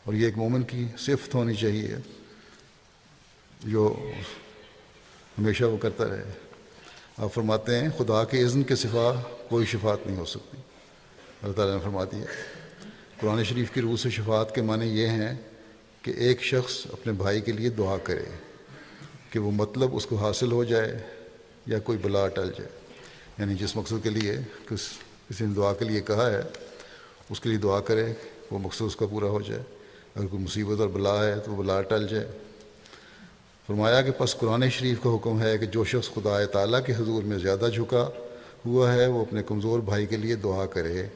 اور یہ ایک مومن کی صفت ہونی چاہیے جو ہمیشہ وہ کرتا رہے۔ آپ فرماتے ہیں خدا کے اذن کے سوا کوئی شفاعت نہیں ہو سکتی، اللہ تعالیٰ نے فرما دیا۔ قرآن شریف کی روح سے شفاعت کے معنی یہ ہیں کہ ایک شخص اپنے بھائی کے لیے دعا کرے کہ وہ مطلب اس کو حاصل ہو جائے یا کوئی بلا ٹل جائے، یعنی جس مقصد کے لیے کسی نے دعا کے لیے کہا ہے اس کے لیے دعا کرے، وہ مقصد اس کا پورا ہو جائے۔ اگر کوئی مصیبت اور بلا ہے تو وہ بلا ٹل جائے۔ فرمایا کہ پس قرآن شریف کا حکم ہے کہ جو شخص خدا تعالیٰ کے حضور میں زیادہ جھکا ہوا ہے وہ اپنے کمزور بھائی کے لیے دعا کرے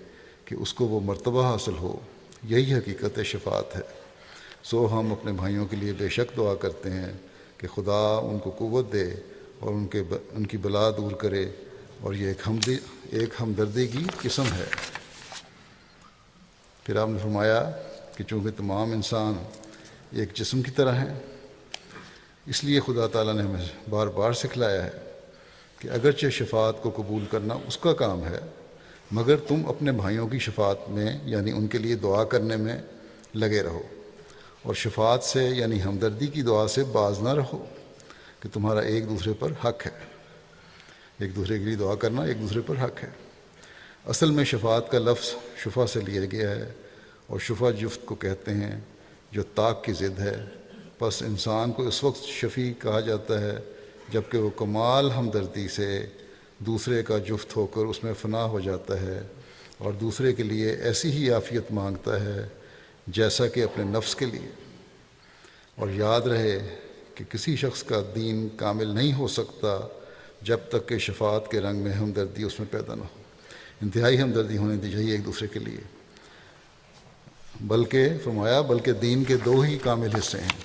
کہ اس کو وہ مرتبہ حاصل ہو، یہی حقیقت شفاعت ہے۔ سو ہم اپنے بھائیوں کے لیے بے شک دعا کرتے ہیں کہ خدا ان کو قوت دے اور ان کی بلا دور کرے، اور یہ ایک ہمدردی کی قسم ہے۔ پھر آپ نے فرمایا کہ چونکہ تمام انسان ایک جسم کی طرح ہیں، اس لیے خدا تعالیٰ نے ہمیں بار بار سکھلایا ہے کہ اگرچہ شفاعت کو قبول کرنا اس کا کام ہے، مگر تم اپنے بھائیوں کی شفاعت میں یعنی ان کے لیے دعا کرنے میں لگے رہو، اور شفاعت سے یعنی ہمدردی کی دعا سے باز نہ رہو کہ تمہارا ایک دوسرے پر حق ہے۔ ایک دوسرے کے لیے دعا کرنا ایک دوسرے پر حق ہے۔ اصل میں شفاعت کا لفظ شفا سے لیا گیا ہے، اور شفا جفت کو کہتے ہیں جو طاق کی ضد ہے۔ پس انسان کو اس وقت شفیع کہا جاتا ہے جب کہ وہ کمال ہمدردی سے دوسرے کا جفت ہو کر اس میں فنا ہو جاتا ہے، اور دوسرے کے لیے ایسی ہی عافیت مانگتا ہے جیسا کہ اپنے نفس کے لیے۔ اور یاد رہے کہ کسی شخص کا دین کامل نہیں ہو سکتا جب تک کہ شفاعت کے رنگ میں ہمدردی اس میں پیدا نہ ہو، انتہائی ہمدردی ہونی چاہیے ایک دوسرے کے لیے، بلکہ فرمایا بلکہ دین کے دو ہی کامل حصے ہیں،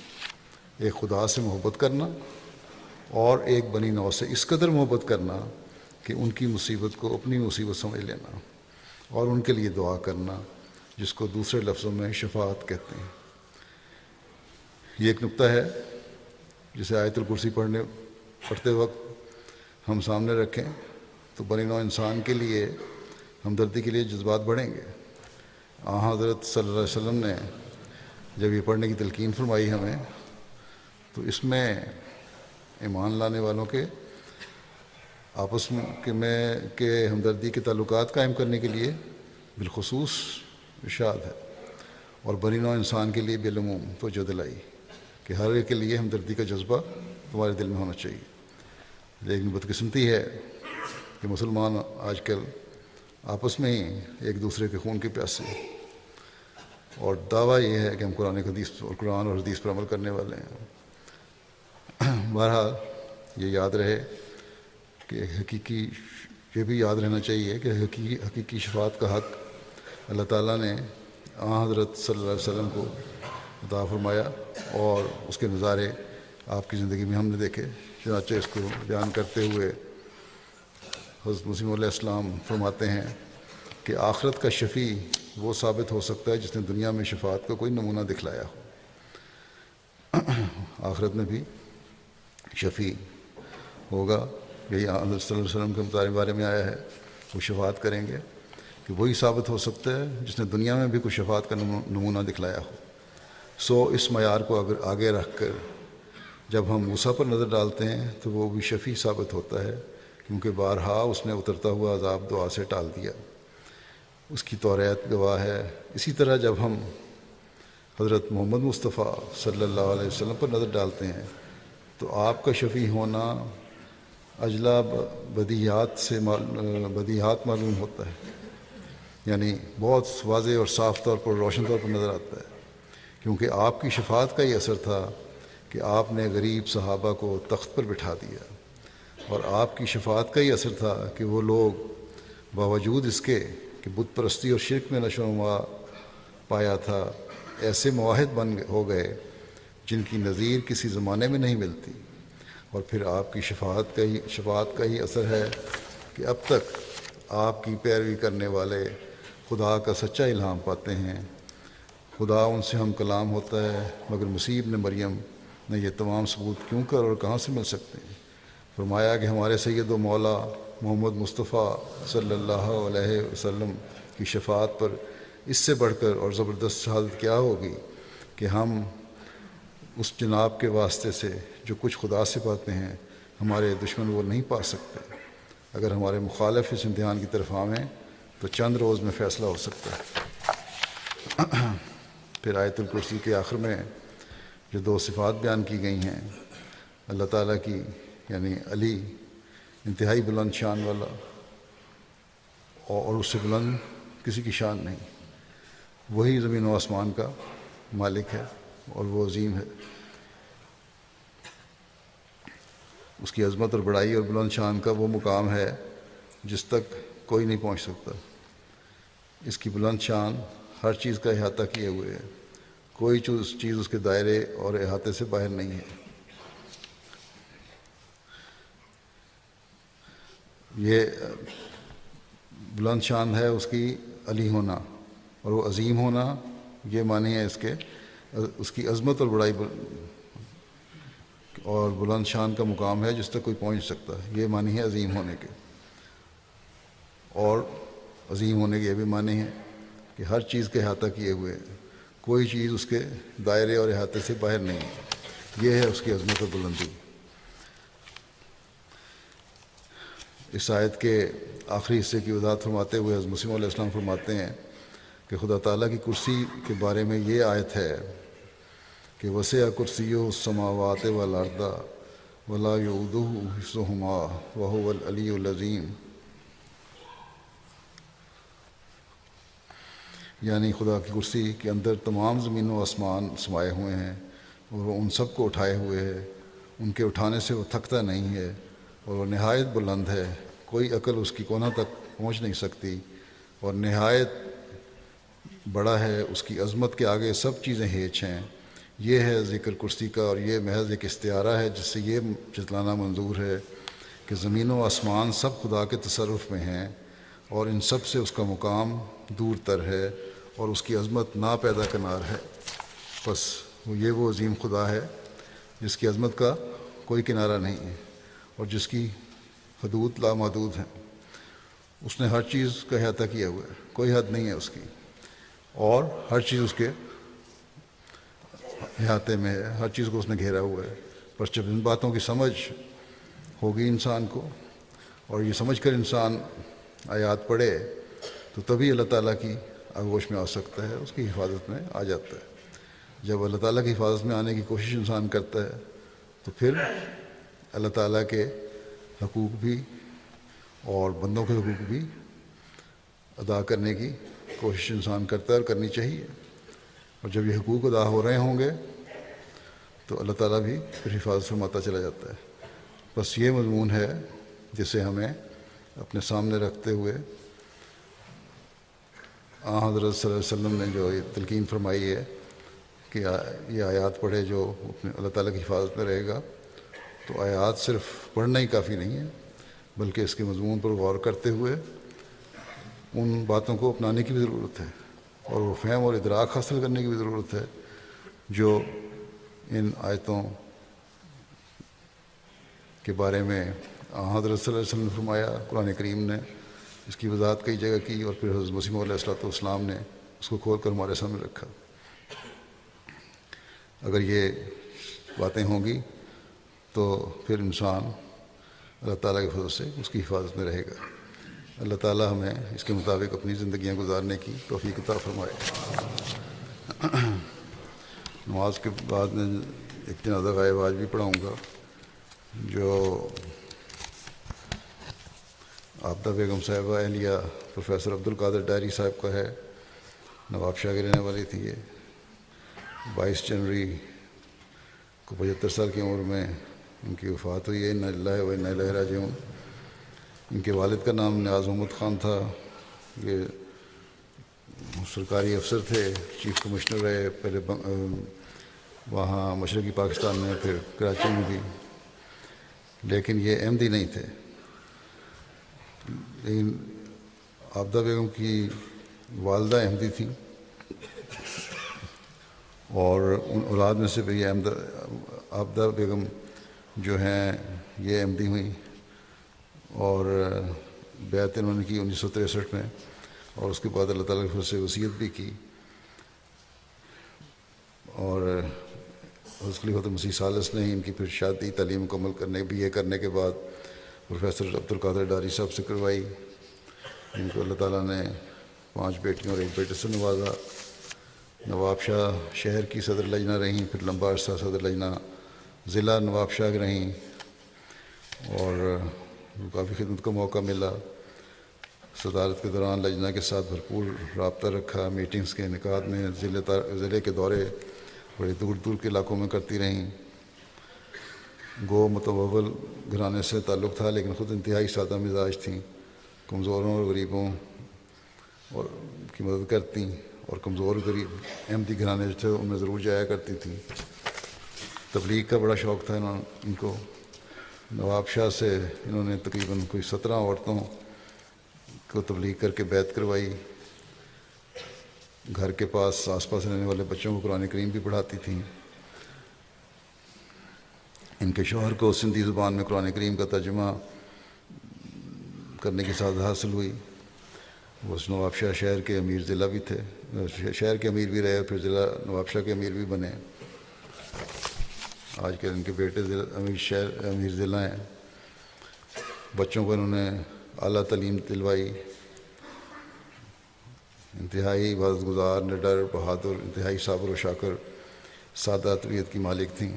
ایک خدا سے محبت کرنا اور ایک بنی نوع سے اس قدر محبت کرنا کہ ان کی مصیبت کو اپنی مصیبت سمجھ لینا اور ان کے لیے دعا کرنا، جس کو دوسرے لفظوں میں شفاعت کہتے ہیں۔ یہ ایک نقطہ ہے جسے آیت الکرسی پڑھتے وقت ہم سامنے رکھیں تو بنی نوع انسان کے لیے ہمدردی کے لیے جذبات بڑھیں گے۔ حضرت صلی اللہ علیہ وسلم نے جب یہ پڑھنے کی تلقین فرمائی ہمیں، تو اس میں ایمان لانے والوں کے آپس میں کے ہمدردی کے تعلقات قائم کرنے کے لیے بالخصوص ارشاد ہے، اور بنی نوع انسان کے لیے بالعموم توجہ دلائی کہ ہر ایک کے لیے ہمدردی کا جذبہ تمہارے دل میں ہونا چاہیے۔ لیکن بدقسمتی ہے کہ مسلمان آج کل آپس میں ہی ایک دوسرے کے خون کے پیاسے، اور دعویٰ یہ ہے کہ ہم قرآن اور حدیث پر عمل کرنے والے ہیں۔ بہرحال یہ یاد رہے کہ یہ بھی یاد رہنا چاہیے کہ حقیقی شفاعت کا حق اللہ تعالیٰ نے حضرت صلی اللہ علیہ وسلم کو عطا فرمایا، اور اس کے نظارے آپ کی زندگی میں ہم نے دیکھے۔ چنانچہ اس کو بیان کرتے ہوئے حضرت مسیح علیہ السلام فرماتے ہیں کہ آخرت کا شفیع وہ ثابت ہو سکتا ہے جس نے دنیا میں شفاعت کا کوئی نمونہ دکھلایا ہو۔ آخرت میں بھی شفیع ہوگا، یہی حضرت صلی اللہ علیہ وسلم کے بارے میں آیا ہے، وہ شفاعت کریں گے کہ وہی ثابت ہو سکتا ہے جس نے دنیا میں بھی کوئی شفاعت کا نمونہ دکھلایا ہو۔ اس معیار کو اگر آگے رکھ کر جب ہم موسیٰ پر نظر ڈالتے ہیں تو وہ بھی شفیع ثابت ہوتا ہے، کیونکہ بارہا اس نے اترتا ہوا عذاب دعا سے ٹال دیا، اس کی توریت گواہ ہے۔ اسی طرح جب ہم حضرت محمد مصطفیٰ صلی اللہ علیہ وسلم پر نظر ڈالتے ہیں تو آپ کا شفیع ہونا اجلا بدیہات معلوم ہوتا ہے، یعنی بہت واضح اور صاف طور پر روشن طور پر نظر آتا ہے، کیونکہ آپ کی شفاعت کا یہ اثر تھا کہ آپ نے غریب صحابہ کو تخت پر بٹھا دیا، اور آپ کی شفاعت کا یہ اثر تھا کہ وہ لوگ باوجود اس کے کہ بت پرستی اور شرک میں نشو و نما پایا تھا، ایسے معاہد ہو گئے جن کی نظیر کسی زمانے میں نہیں ملتی۔ اور پھر آپ کی شفاعت کا ہی اثر ہے کہ اب تک آپ کی پیروی کرنے والے خدا کا سچا الہام پاتے ہیں، خدا ان سے ہم کلام ہوتا ہے، مگر مسیح ابن مریم نے یہ تمام ثبوت کیوں کر اور کہاں سے مل سکتے ہیں؟ فرمایا کہ ہمارے سید و مولا محمد مصطفیٰ صلی اللہ علیہ وسلم کی شفاعت پر اس سے بڑھ کر اور زبردست شہادت کیا ہوگی کہ ہم اس جناب کے واسطے سے جو کچھ خدا سے پاتے ہیں ہمارے دشمن وہ نہیں پا سکتے۔ اگر ہمارے مخالف اس امتحان کی طرف آویں تو چند روز میں فیصلہ ہو سکتا ہے۔ پھر آیت الکرسی کے آخر میں جو دو صفات بیان کی گئی ہیں اللہ تعالیٰ کی، یعنی علی انتہائی بلند شان والا، اور اس سے بلند کسی کی شان نہیں، وہی زمین و آسمان کا مالک ہے اور وہ عظیم ہے، اس کی عظمت اور بڑائی اور بلند شان کا وہ مقام ہے جس تک کوئی نہیں پہنچ سکتا۔ اس کی بلند شان ہر چیز کا احاطہ کیے ہوئے ہے، کوئی چیز اس کے دائرے اور احاطے سے باہر نہیں ہے۔ یہ بلند شان ہے اس کی علی ہونا، اور وہ عظیم ہونا یہ معنی ہے اس کی عظمت اور بڑائی اور بلند شان کا مقام ہے جس تک کوئی پہنچ سکتا ہے، یہ معنی ہے عظیم ہونے کے۔ اور عظیم ہونے کے یہ بھی معنی ہے کہ ہر چیز کے احاطہ کیے ہوئے ہیں، کوئی چیز اس کے دائرے اور احاطے سے باہر نہیں ہے، یہ ہے اس کی عظمت اور بلندی۔ اس آیت کے آخری حصے کی وضاحت فرماتے ہوئے حضرت مسیح علیہ السلام فرماتے ہیں کہ خدا تعالیٰ کی کرسی کے بارے میں یہ آیت ہے کہ وسع کرسیہ السماوات والارض ولا یؤودہ حفظہما وہو العلی العظیم، یعنی خدا کی کرسی کے اندر تمام زمین و آسمان سمائے ہوئے ہیں، اور وہ ان سب کو اٹھائے ہوئے ہے، ان کے اٹھانے سے وہ تھکتا نہیں ہے، اور وہ نہایت بلند ہے، کوئی عقل اس کی کونا تک پہنچ نہیں سکتی، اور نہایت بڑا ہے، اس کی عظمت کے آگے سب چیزیں ہیچ ہیں۔ یہ ہے ذکر کرسی کا، اور یہ محض ایک استعارہ ہے جس سے یہ جتلانا منظور ہے کہ زمین و آسمان سب خدا کے تصرف میں ہیں، اور ان سب سے اس کا مقام دور تر ہے، اور اس کی عظمت ناپیدا کنار ہے۔ بس یہ وہ عظیم خدا ہے جس کی عظمت کا کوئی کنارہ نہیں ہے، اور جس کی حدود لامحدود ہیں۔ اس نے ہر چیز کا احاطہ کیا ہوا ہے، کوئی حد نہیں ہے اس کی، اور ہر چیز اس کے احاطے میں ہے، ہر چیز کو اس نے گھیرا ہوا ہے۔ بس جب ان باتوں کی سمجھ ہوگی انسان کو، اور یہ سمجھ کر انسان آیات پڑھے، تو تبھی اللہ تعالیٰ کی آغوش میں آ سکتا ہے، اس کی حفاظت میں آ جاتا ہے۔ جب اللہ تعالیٰ کی حفاظت میں آنے کی کوشش انسان کرتا ہے تو پھر اللہ تعالیٰ کے حقوق بھی اور بندوں کے حقوق بھی ادا کرنے کی کوشش انسان کرتا ہے، اور کرنی چاہیے۔ اور جب یہ حقوق ادا ہو رہے ہوں گے تو اللہ تعالیٰ بھی پھر حفاظت فرماتا چلا جاتا ہے۔ بس یہ مضمون ہے جسے ہمیں اپنے سامنے رکھتے ہوئے حضرت صلی اللہ علیہ وسلم نے جو یہ تلقین فرمائی ہے کہ یہ آیات پڑھے جو اپنے اللہ تعالیٰ کی حفاظت میں رہے گا، تو آیات صرف پڑھنا ہی کافی نہیں ہے، بلکہ اس کے مضمون پر غور کرتے ہوئے ان باتوں کو اپنانے کی بھی ضرورت ہے، اور وہ فہم اور ادراک حاصل کرنے کی بھی ضرورت ہے جو ان آیتوں کے بارے میں حضرت صلی اللہ علیہ وسلم نے فرمایا، قرآن کریم نے اس کی وضاحت کئی جگہ کی، اور پھر حضرت مسیح علیہ السلام نے اس کو کھول کر ہمارے سامنے رکھا۔ اگر یہ باتیں ہوں گی تو پھر انسان اللہ تعالیٰ کے فضل سے اس کی حفاظت میں رہے گا۔ اللہ تعالیٰ ہمیں اس کے مطابق اپنی زندگیاں گزارنے کی توفیق عطا فرمائے۔ نماز کے بعد میں ایک جنازہ غائب آج بھی پڑھاؤں گا، جو عابدہ بیگم صاحبہ اہلیہ پروفیسر عبدالقادر ڈائری صاحب کا ہے، نواب شاہ کی رہنے والی تھی۔ یہ 22 جنوری کو 75 سال کی عمر میں ان کی وفات ہوئی ہے۔ انا للہ و انا الیہ راجعون۔ ان کے والد کا نام نیاز محمد خان تھا، یہ سرکاری افسر تھے، چیف کمشنر رہے پہلے وہاں مشرقی پاکستان میں، پھر کراچی میں بھی، لیکن یہ احمدی نہیں تھے۔ لیکن عابدہ بیگم کی والدہ احمدی تھیں، اور ان اولاد میں سے بھی یہ عابدہ بیگم جو ہیں یہ احمدی ہوئیں، اور بیعت انہوں نے کی 1963 میں، اور اس کے بعد اللہ تعالیٰ کی فضل سے وصیت بھی کی۔ اور حضرت خلیفۃ المسیح ثالث نے ان کی پھر شادی تعلیم مکمل کرنے BA کرنے کے بعد پروفیسر عبدالقادر ڈاری صاحب سے کروائی۔ ان کو اللہ تعالیٰ نے 5 بیٹیوں اور 1 بیٹے سے نوازا۔ نواب شاہ شہر کی صدر لجنہ رہیں، پھر لمبا عرصہ صدر لجنہ ضلع نواب شاہ رہیں، اور کافی خدمت کا موقع ملا۔ صدارت کے دوران لجنہ کے ساتھ بھرپور رابطہ رکھا، میٹنگز کے انعقاد میں ضلع کے دورے بڑے دور دور کے علاقوں میں کرتی رہیں۔ گو متوول گھرانے سے تعلق تھا، لیکن خود انتہائی سادہ مزاج تھیں، کمزوروں اور غریبوں اور کی مدد کرتیں، اور کمزور غریب احمدی گھرانے جو تھے ان میں ضرور جایا کرتی تھیں۔ تبلیغ کا بڑا شوق تھا ان کو۔ نواب شاہ سے انہوں نے تقریباً کوئی 17 عورتوں کو تبلیغ کر کے بیعت کروائی۔ گھر کے پاس آس پاس رہنے والے بچوں کو قرآن کریم بھی پڑھاتی تھیں۔ ان کے شوہر کو سندھی زبان میں قرآن کریم کا ترجمہ کرنے کی سعادت حاصل ہوئی۔ وہ نواب شاہ شہر کے امیر ضلع بھی تھے، شہر کے امیر بھی رہے، پھر ضلع نواب شاہ کے امیر بھی بنے۔ آج کل ان کے بیٹے امیر ضلع ہیں۔ بچوں کو انہوں نے اعلیٰ تعلیم دلوائی۔ انتہائی عبادت گزار، نڈر، بہادر، انتہائی صابر و شاکر، سادہ طبیعت کی مالک تھیں،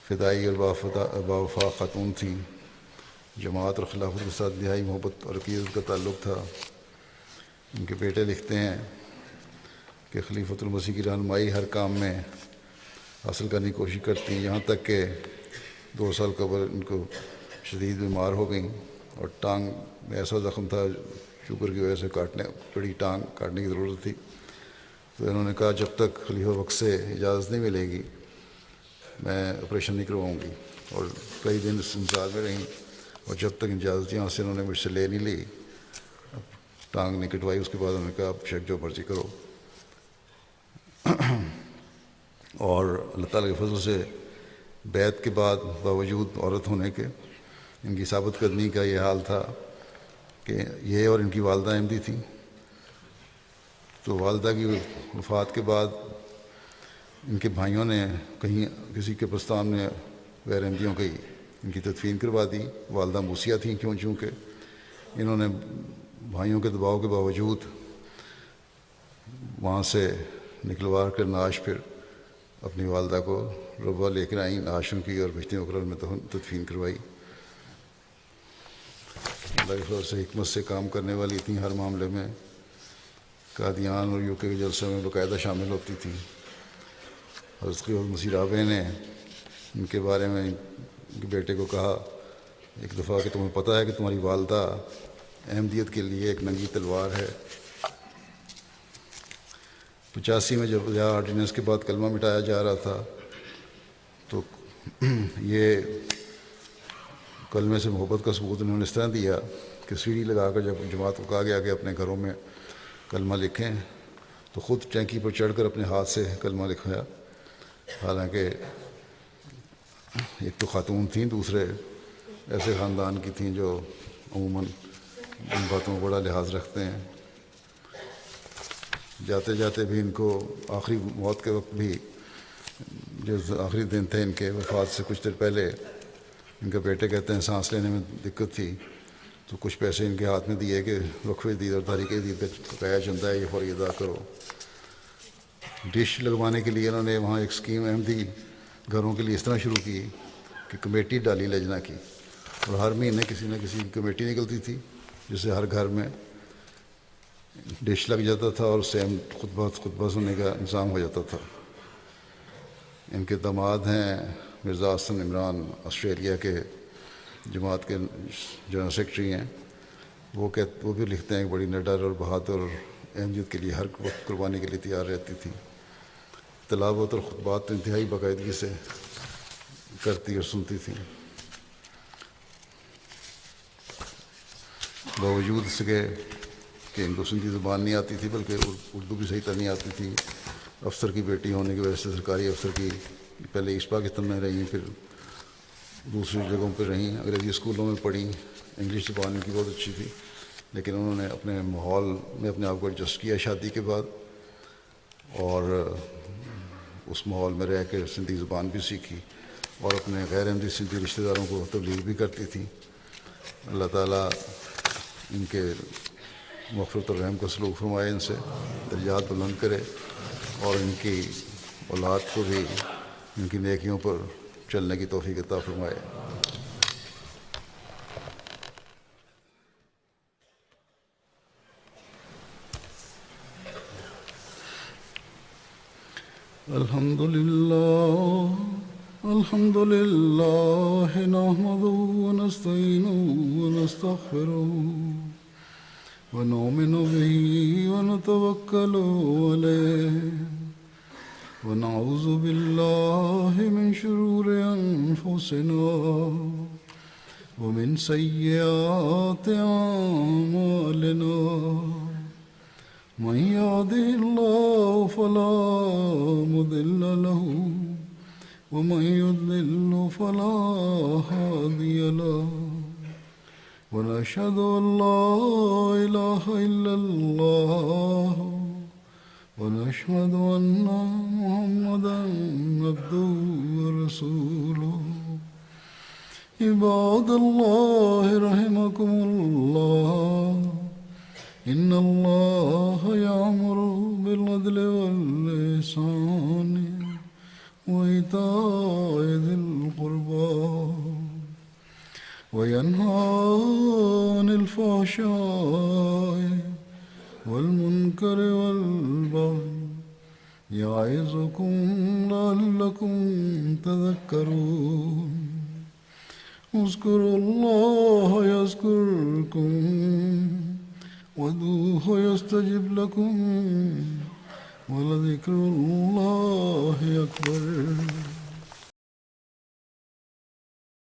فدائی اور باوفا خاتون تھیں۔ جماعت اور خلافت کے ساتھ انتہائی محبت اور عقیدت کا تعلق تھا۔ ان کے بیٹے لکھتے ہیں کہ خلیفۃ المسیح کی رہنمائی ہر کام میں حاصل کرنے کی کوشش کرتی ہیں، یہاں تک کہ 2 سال قبل ان کو شدید بیمار ہو گئیں، اور ٹانگ میں ایسا زخم تھا شوگر کی وجہ سے بڑی ٹانگ کاٹنے کی ضرورت تھی. تو انہوں نے کہا جب تک خلیفہ وقت سے اجازت نہیں ملے گی میں آپریشن نہیں کرواؤں گی. اور کئی دن اس انتظار میں رہیں اور جب تک اجازت یہاں سے انہوں نے مجھ سے لے نہیں لی, ٹانگ نہیں کٹوائی, اس کے بعد انہوں نے کہا آپ شک جو مرضی کرو. اور اللہ تعالیٰ کے فضل سے بیعت کے بعد باوجود عورت ہونے کے ان کی ثابت قدمی کا یہ حال تھا کہ یہ اور ان کی والدہ احمدی تھیں. تو والدہ کی وفات کے بعد ان کے بھائیوں نے کہیں کسی کے پرستان نے غیر احمدیوں کی ان کی تدفین کروا دی. والدہ موسیہ تھیں چونکہ انہوں نے بھائیوں کے دباؤ کے باوجود وہاں سے نکلوا کر نعش پھر اپنی والدہ کو ربوہ لے کر آئیں, نعش ان کی اور بشتی مقرر میں تدفین کروائی. اللہ کے فضل سے حکمت سے کام کرنے والی تھیں, ہر معاملے میں قادیان اور یو کے جلسے میں باقاعدہ شامل ہوتی تھیں. حضرت مسیح رابع نے ان کے بارے میں ان کے بیٹے کو کہا ایک دفعہ کہ تمہیں پتہ ہے کہ تمہاری والدہ احمدیت کے لیے ایک ننگی تلوار ہے. 85 میں جب آرڈیننس کے بعد کلمہ مٹایا جا رہا تھا تو یہ کلمے سے محبت کا ثبوت انہوں نے اس طرح دیا کہ سیڑھی لگا کر جب جماعت کو کہا گیا کہ اپنے گھروں میں کلمہ لکھیں تو خود ٹینکی پر چڑھ کر اپنے ہاتھ سے کلمہ لکھوایا. حالانکہ ایک تو خاتون تھیں, دوسرے ایسے خاندان کی تھیں جو عموماً ان باتوں کو بڑا لحاظ رکھتے ہیں. جاتے جاتے بھی ان کو آخری موت کے وقت بھی جو آخری دن تھے ان کے وفات سے کچھ دیر پہلے ان کے بیٹے کہتے ہیں سانس لینے میں دقت تھی تو کچھ پیسے ان کے ہاتھ میں دیے کہ وقف دید اور تاریخ دید کا بقایا چندہ ہے یہ فوری ادا کرو. ڈش لگوانے کے لیے انہوں نے وہاں ایک اسکیم احمدی گھروں کے لیے اس طرح شروع کی کہ کمیٹی ڈالی لجنا کی, اور ہر مہینے کسی نہ کسی کی کمیٹی نکلتی تھی جس سے ہر گھر میں ڈش لگ جاتا تھا اور اس سے خطبہ سننے کا انتظام ہو جاتا تھا. ان کے داماد ہیں مرزا حسن عمران, آسٹریلیا کے جماعت کے جنرل سیکرٹری ہیں. وہ بھی لکھتے ہیں کہ بڑی نڈر اور بہادر اور احمدیت کے لیے ہر وقت قربانی کے لیے تیار رہتی تھی. تلاوت اور خطبات انتہائی باقاعدگی سے کرتی اور سنتی تھیں. باوجود اس کے کہ ان کو سندھی زبان نہیں آتی تھی بلکہ اردو بھی صحیح طرح نہیں آتی تھی. افسر کی بیٹی ہونے کی وجہ سے سرکاری افسر کی پہلے ایسٹ پاکستان میں رہیں, پھر دوسری جگہوں پہ رہیں, انگریزی اسکولوں میں پڑھیں. انگلش زبان ان کی بہت اچھی تھی لیکن انہوں نے اپنے ماحول میں اپنے آپ کو ایڈجسٹ کیا شادی کے بعد, اور اس ماحول میں رہ کے سندھی زبان بھی سیکھی اور اپنے غیر احمدی سندھی رشتہ داروں کو تبلیغ بھی کرتی تھی. اللہ تعالیٰ ان کے مغفرت اور رحم کا سلوک فرمائے, ان سے درجات بلند کرے اور ان کی اولاد کو بھی ان کی نیکیوں پر چلنے کی توفیق عطا فرمائے. الحمد لله نحمده ونستعينه ونستغفره ونؤمن به ونتوكل عليه ونعوذ بالله من شرور أنفسنا ومن سيئات أعمالنا. من يهده الله فلا مضل له ومن يضلل فلا هادي له ونشهد أن لا إله إلا الله ونشهد أن محمدا عبده ورسوله. عباد الله رحمكم الله إن الله يأمر بالعدل والإحسان وإيتاء ذي القربى وينهى عن الفحشاء والمنكر والبغي يعظكم لعلكم تذكرون. اذكروا الله يذكركم وادعوه يستجب لكم ولذكر الله أكبر.